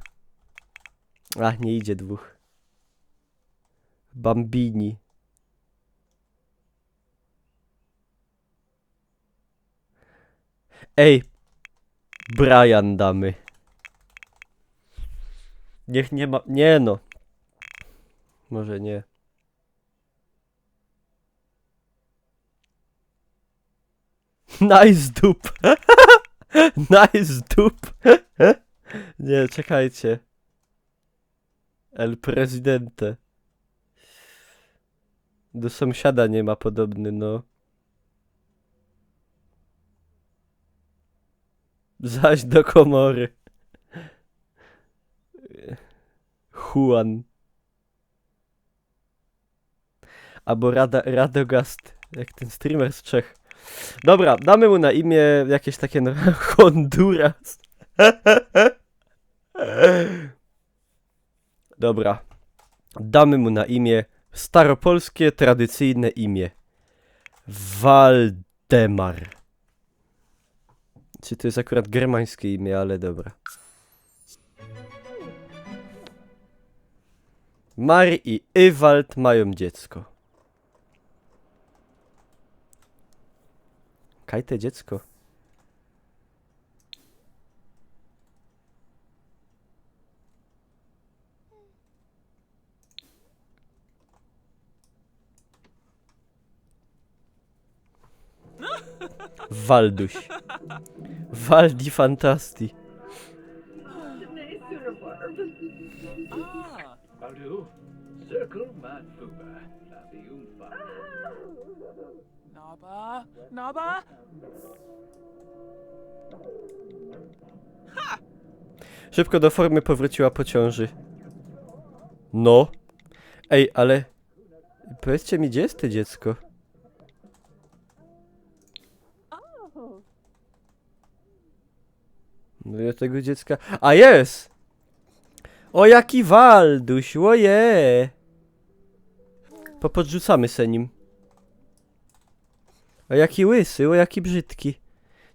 Ach, nie idzie dwóch. Bambini. Ej, Brian damy. Niech nie ma... Nie no. Może nie. Nice dup. Nice dup. Nie, czekajcie. El Presidente. Do sąsiada nie ma podobny, no. Zaś do komory. Juan. Albo Radogast, jak ten streamer z Czech. Dobra, damy mu na imię jakieś takie no, Honduras. Dobra. Damy mu na imię staropolskie, tradycyjne imię. Waldemar. Czy to jest akurat germańskie imię, ale dobra. Mari i Ewald mają dziecko. Kaj te dziecko? Walduś. Waldi Fantasti. Ah. Badu, circle Manfuba, Labiumfa. Naba. Naba. Szybko do formy powróciła po ciąży. No. Ej, ale... Powiedzcie mi, gdzie jest to dziecko? No ja tego dziecka... A jest! O jaki Walduś, oje! Popodrzucamy se nim. O jaki łysy, o jaki brzydki.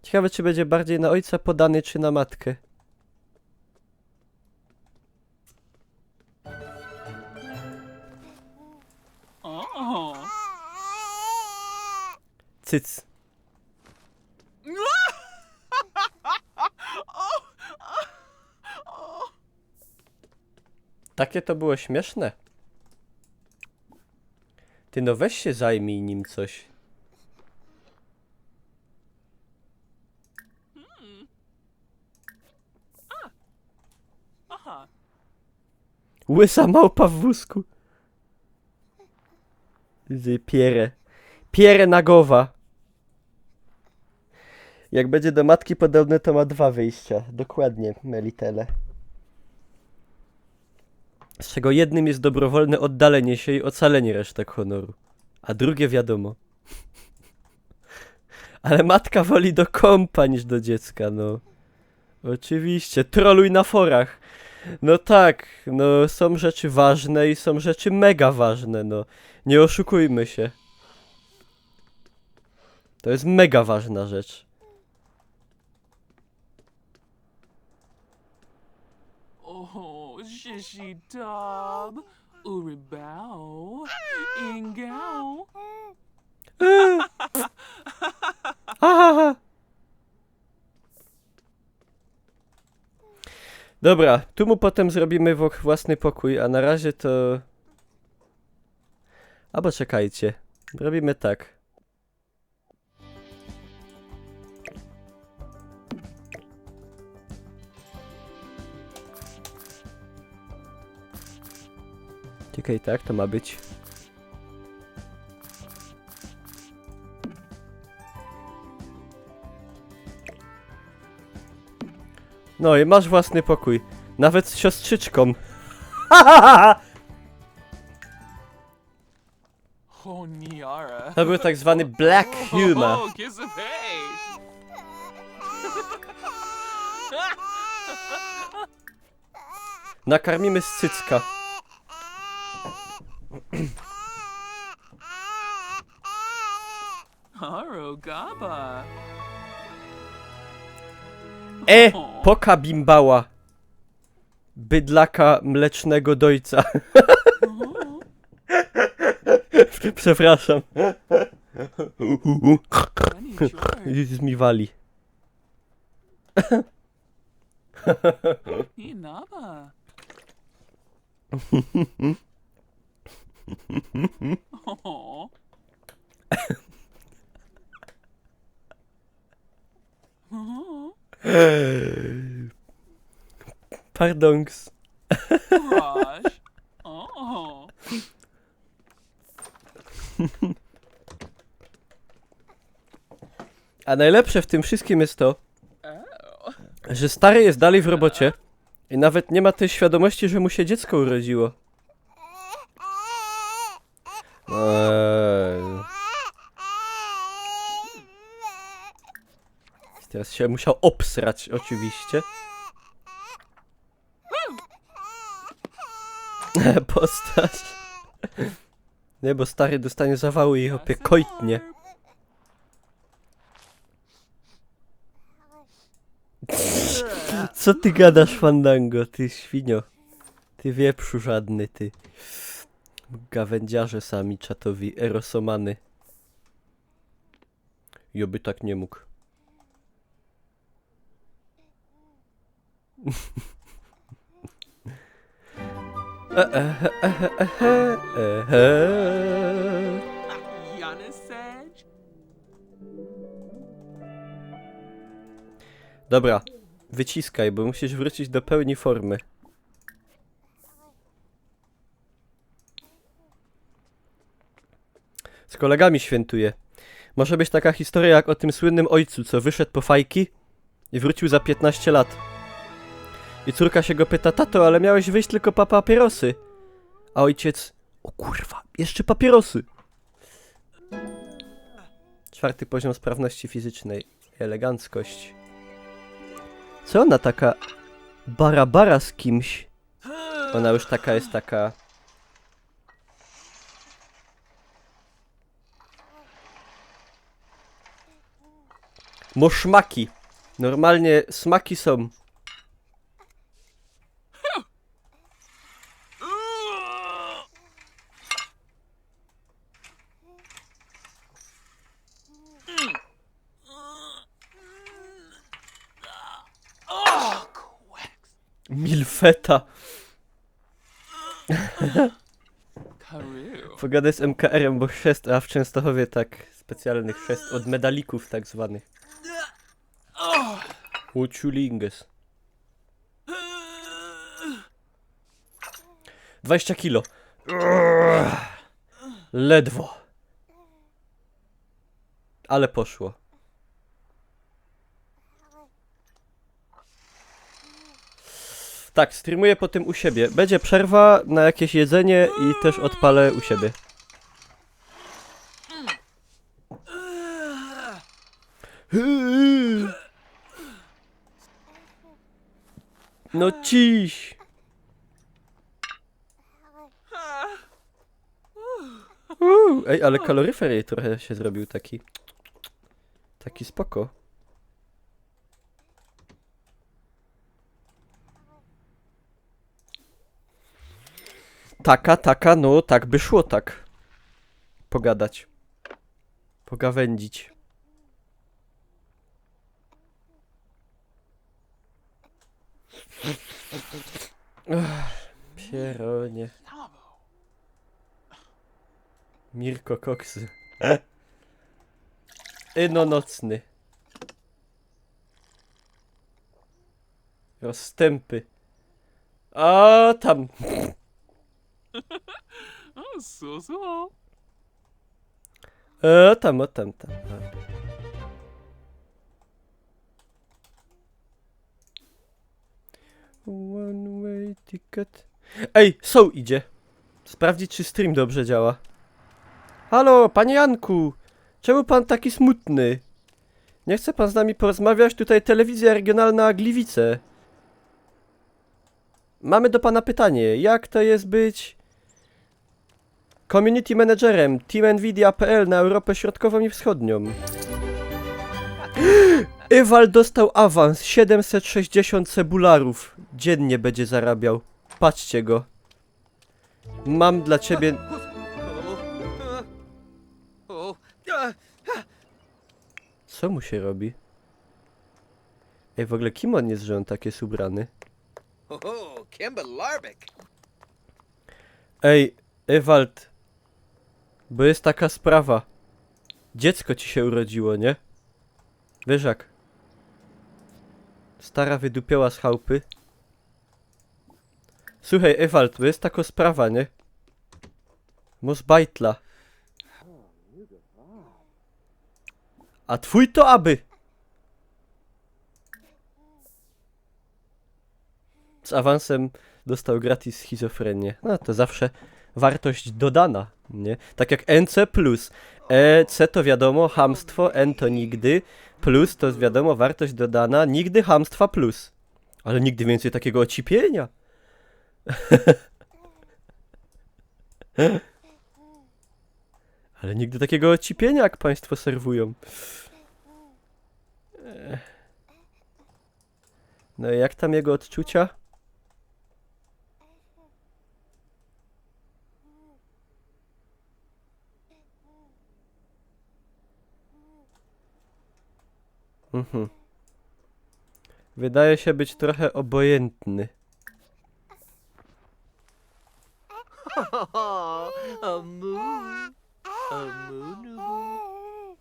Ciekawe, czy będzie bardziej na ojca podany, czy na matkę. Oh. Cyc. Takie to było śmieszne. Ty no weź się zajmij nim coś. Aha. Łysa małpa w wózku. Pierę. Pierę nagowa. Jak będzie do matki podobne, to ma 2 wyjścia. Dokładnie, Melitele. Z czego jednym jest dobrowolne oddalenie się i ocalenie resztek honoru. A drugie wiadomo. Ale matka woli do kąpa niż do dziecka, no. Oczywiście, troluj na forach. No tak, no są rzeczy ważne i są rzeczy mega ważne, no. Nie oszukujmy się. To jest mega ważna rzecz. Oh, shishi dub. Uribao. Ingao. Ahaha. Dobra, tu mu potem zrobimy własny pokój, a na razie to... Albo czekajcie, robimy tak. Czekaj, tak to ma być. No i masz własny pokój. Nawet z siostrzyczką. Oh, Niara. To był tak zwany black humor. Oh, kiss a face. Nakarmimy z cycka. Harugaba. Poka bimbała. Bydlaka mlecznego dojca. Przepraszam. Już mi wali. Inaba. Oh. Pardonks. Rush. Oh. A najlepsze w tym wszystkim jest to, Oh. że stary jest dalej w robocie i nawet nie ma tej świadomości, że mu się dziecko urodziło. Teraz się musiał obsrać, oczywiście. Postać. Nie, bo stary dostanie zawału i opiekojtnie. Co ty gadasz, Fandango, ty świnio? Ty wieprzu żadny, ty. Gawędziarze sami czatowi, erosomany. Joby tak nie mógł. Giannis Sage. Dobra, wyciskaj, bo musisz wrócić do pełni formy. Z kolegami świętuję. Może być taka historia jak o tym słynnym ojcu, co wyszedł po fajki i wrócił za 15 lat. I córka się go pyta: tato, ale miałeś wyjść tylko po papierosy. A ojciec: o kurwa, jeszcze papierosy. 4. poziom sprawności fizycznej. Eleganckość. Co ona taka bara z kimś? Ona już taka jest taka... Moszmaki. Normalnie smaki są. Oh, quacks. Milfeta. Karu. Pogadę z MKR-em, bo chrzest, a w Częstochowie tak specjalny chrzest od medalików tak zwanych. Uciulinges. 20 kilo. Ledwo. Ale poszło. Tak, streamuję potem u siebie. Będzie przerwa na jakieś jedzenie i też odpalę u siebie. No ciś. Ej, ale kaloryfer jej trochę się zrobił taki. Taki spoko. Taka, no tak by szło tak. Pogadać. Pogawędzić. Pieronie. Mirko Koksy. Eno nocny. Rozstępy. A tam. Oh, so. Tam. A. One way ticket. Ej, Soul idzie. Sprawdzić, czy stream dobrze działa. Halo, panie Janku. Czemu pan taki smutny? Nie chce pan z nami porozmawiać? Tutaj telewizja regionalna Gliwice. Mamy do pana pytanie. Jak to jest być community managerem Team Nvidia.pl na Europę Środkową i Wschodnią? Ewal dostał awans 760 cebularów. Dziennie będzie zarabiał. Patrzcie go. Mam dla ciebie... Co mu się robi? Ej, w ogóle kim on jest, że on tak jest ubrany? Oh, Kimba Larbik. Ej, Ewald. Bo jest taka sprawa. Dziecko ci się urodziło, nie? Wiesz jak? Stara wydupiała z chałupy. Słuchaj, Ewald, to jest taka sprawa, nie? Mos bajtla. A twój to aby. Z awansem dostał gratis schizofrenię. No to zawsze wartość dodana, nie? Tak jak NC+. C to wiadomo, chamstwo, N to nigdy, plus to wiadomo, wartość dodana, nigdy chamstwa plus. Ale nigdy więcej takiego ocipienia. Ale nigdy takiego ocipienia, jak państwo serwują. No i jak tam jego odczucia? Wydaje się być trochę obojętny. A moo. A moo.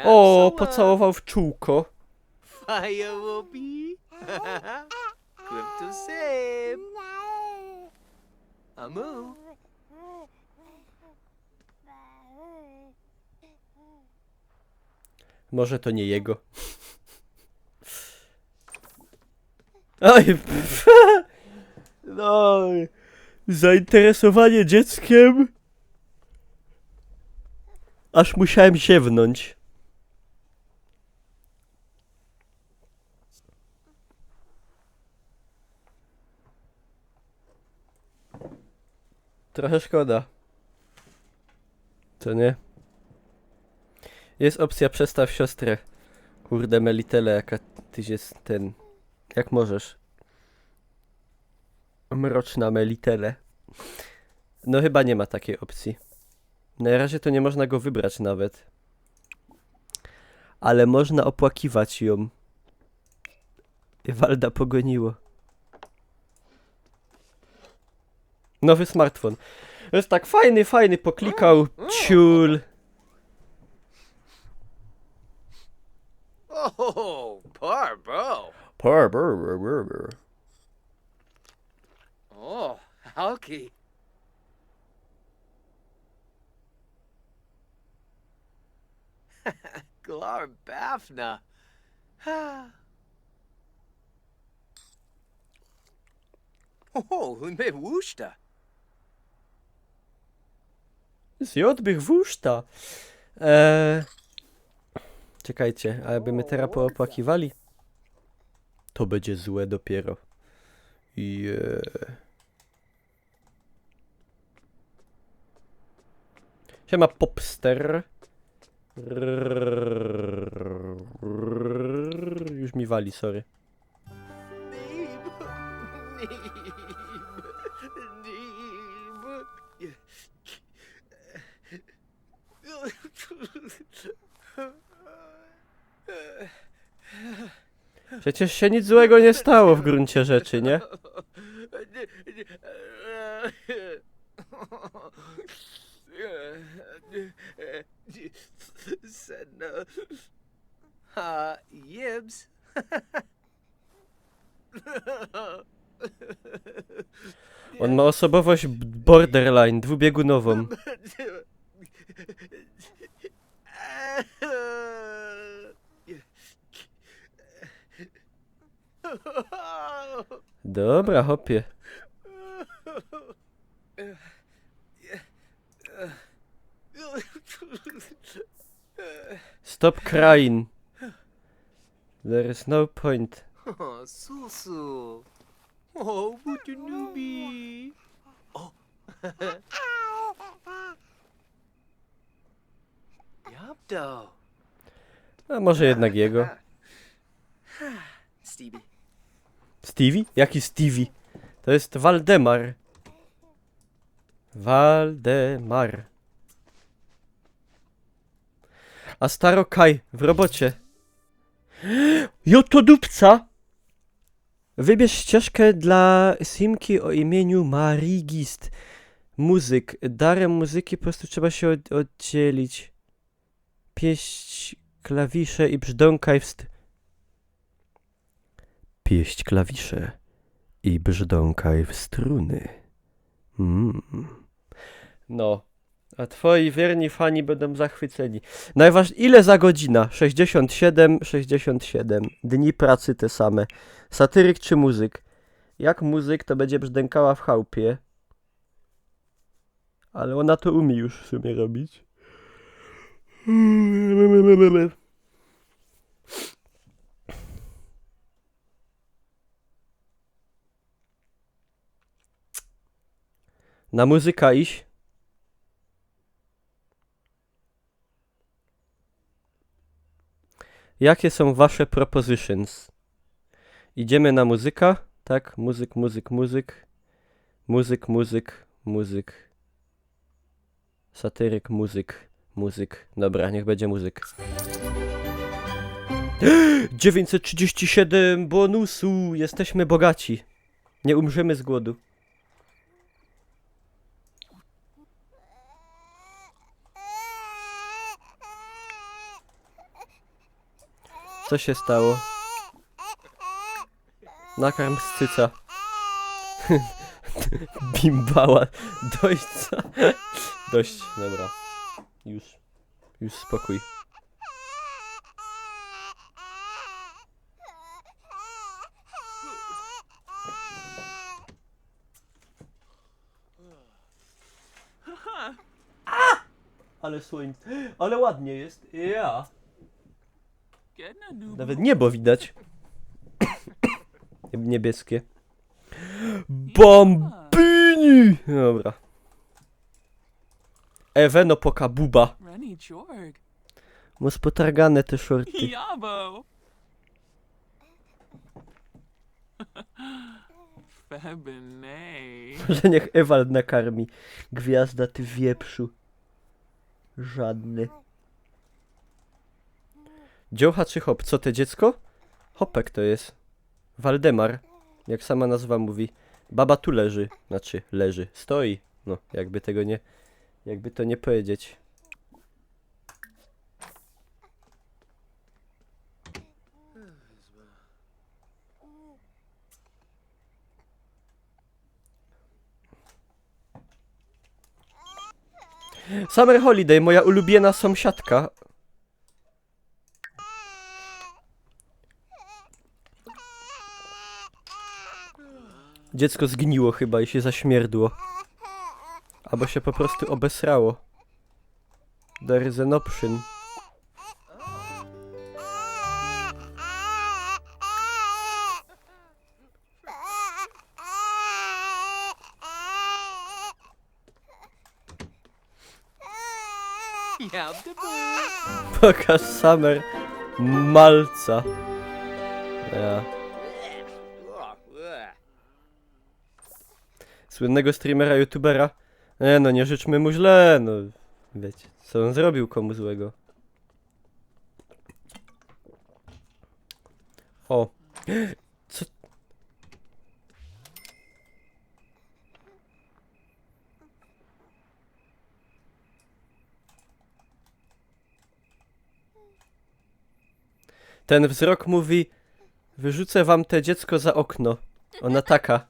O, pocałował w czółko. Fire whoopee. Grip to save. A moo. Może to nie jego. Oj, no, zainteresowanie dzieckiem. Aż musiałem ziewnąć. Trochę szkoda. Co nie? Jest opcja przestaw siostrę. Kurde Melitele, jaka tyś jest ten... Jak możesz? Mroczna Melitele. No chyba nie ma takiej opcji. Na razie to nie można go wybrać nawet. Ale można opłakiwać ją. Walda pogoniło. Nowy smartfon. Jest tak fajny, poklikał. Ciul. Oh, poor bro. Oh, Halky. Glar Bafna. Oh, me wushta. Zjadłbych w uszta. Czekajcie, a jakby my teraz poopłakiwali? To będzie złe dopiero. Siema Popster. Już mi wali, sorry. Przecież się nic złego nie stało w gruncie rzeczy, nie? Yibs. On ma osobowość borderline, dwubiegunową. Dobra, hopie. Stop crying. There is no point. Oh, Susu. Oh, Butunubi. Oh. Yapdo. A może jednak jego. Stevie. Stevie? Jaki Stevie? To jest Waldemar. Waldemar. A staro Kaj w robocie. Jotodupca! Wybierz ścieżkę dla Simki o imieniu Marigist. Muzyk. Darem muzyki po prostu trzeba się oddzielić. Pieść klawisze i brzdąkaj Pieść klawisze i brzdąkaj w struny. No, a twoi wierni fani będą zachwyceni. Ile za godzina? 67, 67. Dni pracy te same. Satyryk czy muzyk? Jak muzyk, to będzie brzdękała w chałupie. Ale ona to umie już w sumie robić. Na muzyka iść. Jakie są wasze propositions? Idziemy na muzyka? Tak, muzyk. Muzyk. Satyryk, muzyk. Dobra, niech będzie muzyk. 937 bonusu! Jesteśmy bogaci. Nie umrzemy z głodu. Co się stało? Nakarm z cyca. Bimbała. Dość, dobra. Już spokój. Ale słońce. Ale ładnie jest. Ja. Getting a new Nawet niebo widać. Niebieskie. Bombini! Dobra. Eweno pokabuba. Rennie Jorg. Mus potargane te shorty. Yabo. Febine. Że niech Ewald nakarmi. Gwiazda ty wieprzu. Żadny. Dziołcha czy hop? Co te dziecko? Hopek to jest. Waldemar. Jak sama nazwa mówi. Baba tu leży. Znaczy leży. Stoi. No, jakby tego nie... Jakby to nie powiedzieć. Summer Holiday, moja ulubiona sąsiadka. Dziecko zgniło chyba i się zaśmierdło. Albo się po prostu obesrało. There is an option. Yab da boo. Pokaż Summer malca. Ja. Słynnego streamera, youtubera. No nie życzmy mu źle, no. Wiecie, co on zrobił komu złego. O. Co? Ten wzrok mówi: wyrzucę wam te dziecko za okno. Ona taka.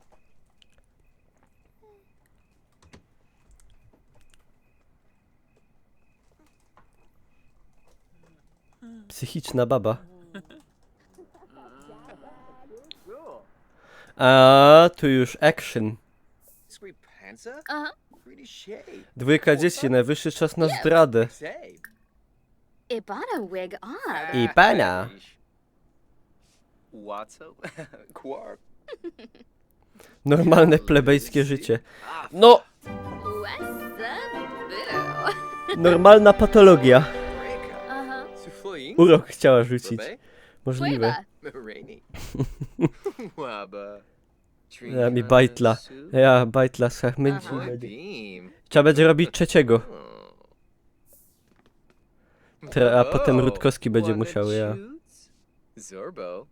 Psychiczna baba. A tu już action. Sweet Panza? Uh-huh. Pretty shade. Dwójka dzieci, najwyższy czas na zdradę. Say. Ibana wig on. I pana. Watso? Quark. Normalne plebejskie życie. No, What's up, boo? normalna patologia. Breakup. Uh-huh. Souffle. Urok chciała rzucić. Babe? Możliwe. Flavor. Rainy. Waba. Ja mi bajtla. Ja bajtla z chachmęci Aha. będzie. Beam. Trzeba będzie robić trzeciego. A Whoa, potem Rutkowski będzie wanna musiał, ja. choose? Zorbo.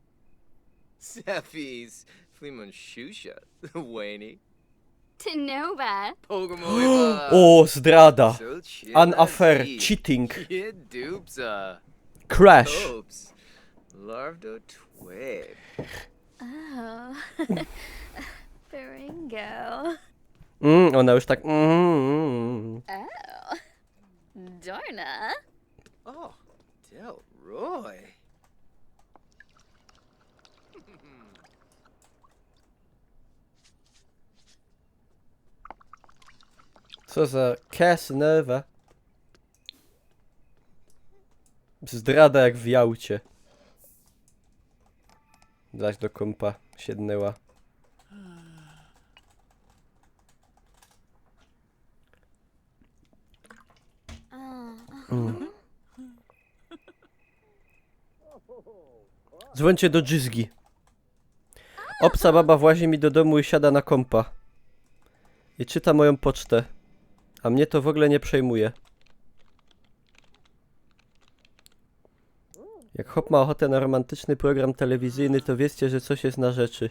Sefis. Flimon Shusha. Wayne. Tanoba. Pogamoiba. O, zdrada. So chill An as affair, he. cheating. Kid Dupsa. Crash. Oops. Larvdo twig. Oh. Baringo. Ona już tak... Oh. Dorna. Oh, Delroy. Co za Casanova. Zdrada jak w Jałcie. Zaś do kompa siednęła. Dzwońcie do Dżyzgi. Obca baba włazi mi do domu i siada na kompa. I czyta moją pocztę. A mnie to w ogóle nie przejmuje. Jak chłop ma ochotę na romantyczny program telewizyjny, to wiedzcie, że coś jest na rzeczy.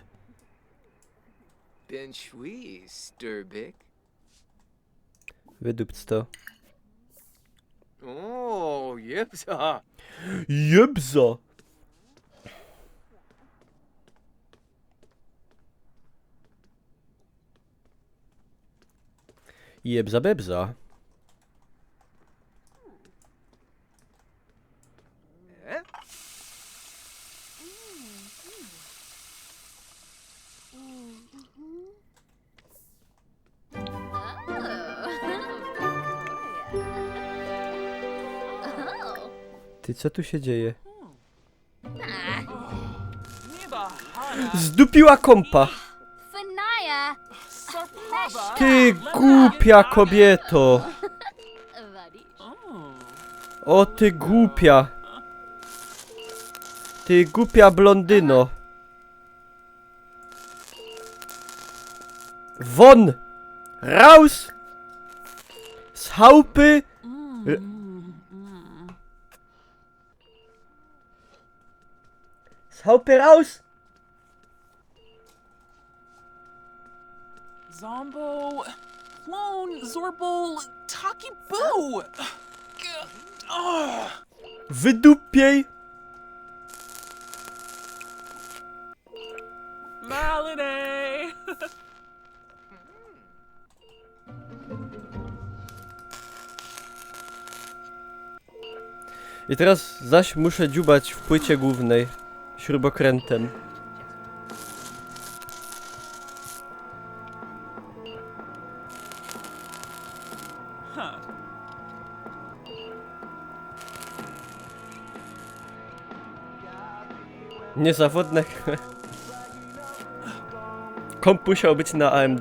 Ben Shui, Sturbick. Wydupc to. Oh, yipsa. Jebza! Jebza bebza. Eh? Oh. Ty, co tu się dzieje? Niba Hana. Zdupiła kompa! Fanaya. Sarpaba. Ty głupia kobieto! Vadish. Oh. O ty głupia! Ty głupia blondyno! Won! Raus! Z chałupy! Z chałupy raus! Zombo. Clone. Zorbol. Taki Boo. Oh. Wydupiej! Malady. I teraz zaś muszę dziubać w płycie głównej śrubokrętem. Huh. Niezawodne. Komp musiał być na AMD.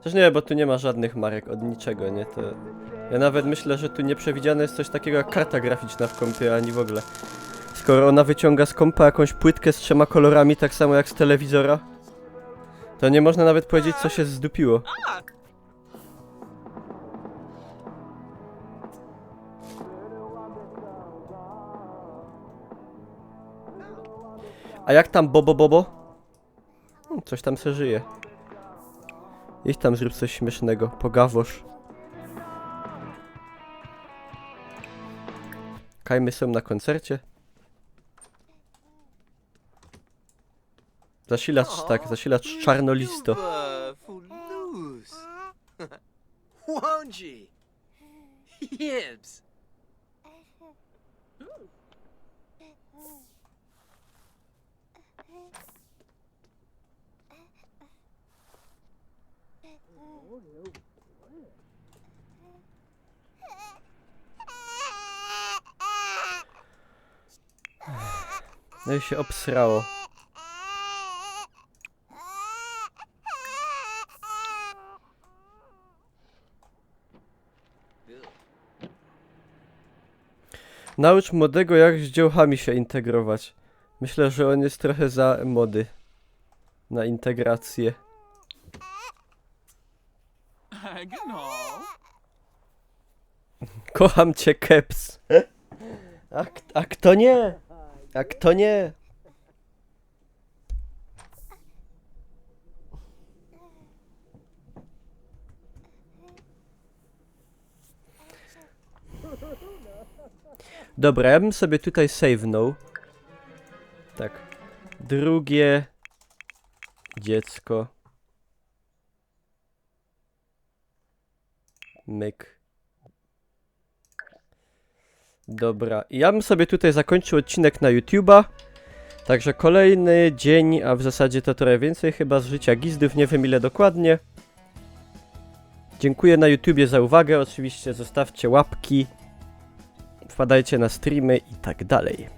Też nie, bo tu nie ma żadnych marek od niczego, nie? To... Ja nawet myślę, że tu nie przewidziane jest coś takiego jak karta graficzna w kompie, ani w ogóle. Skoro ona wyciąga z kompa jakąś płytkę z 3 kolorami, tak samo jak z telewizora, to nie można nawet powiedzieć, co się zdupiło. A jak tam Bobo Bobo? Coś tam se żyje. Idź tam, zrób coś śmiesznego, pogawosz. Kajmy są na koncercie. Zasilacz, tak, zasilacz czarnolisto. Fulus. Wonji. Yibs. No i się obsrało. Naucz młodego, jak z dziołchami się integrować. Myślę, że on jest trochę za młody na integrację. Genau. Kocham cię, Keps. A kto nie? A kto nie? Dobra, ja bym sobie tutaj save'nął. Tak. Drugie dziecko. Myk. Dobra, ja bym sobie tutaj zakończył odcinek na YouTube'a. Także kolejny dzień, a w zasadzie to trochę więcej chyba z życia Gizdów, nie wiem ile dokładnie. Dziękuję na YouTubie za uwagę, oczywiście zostawcie łapki, wpadajcie na streamy i tak dalej.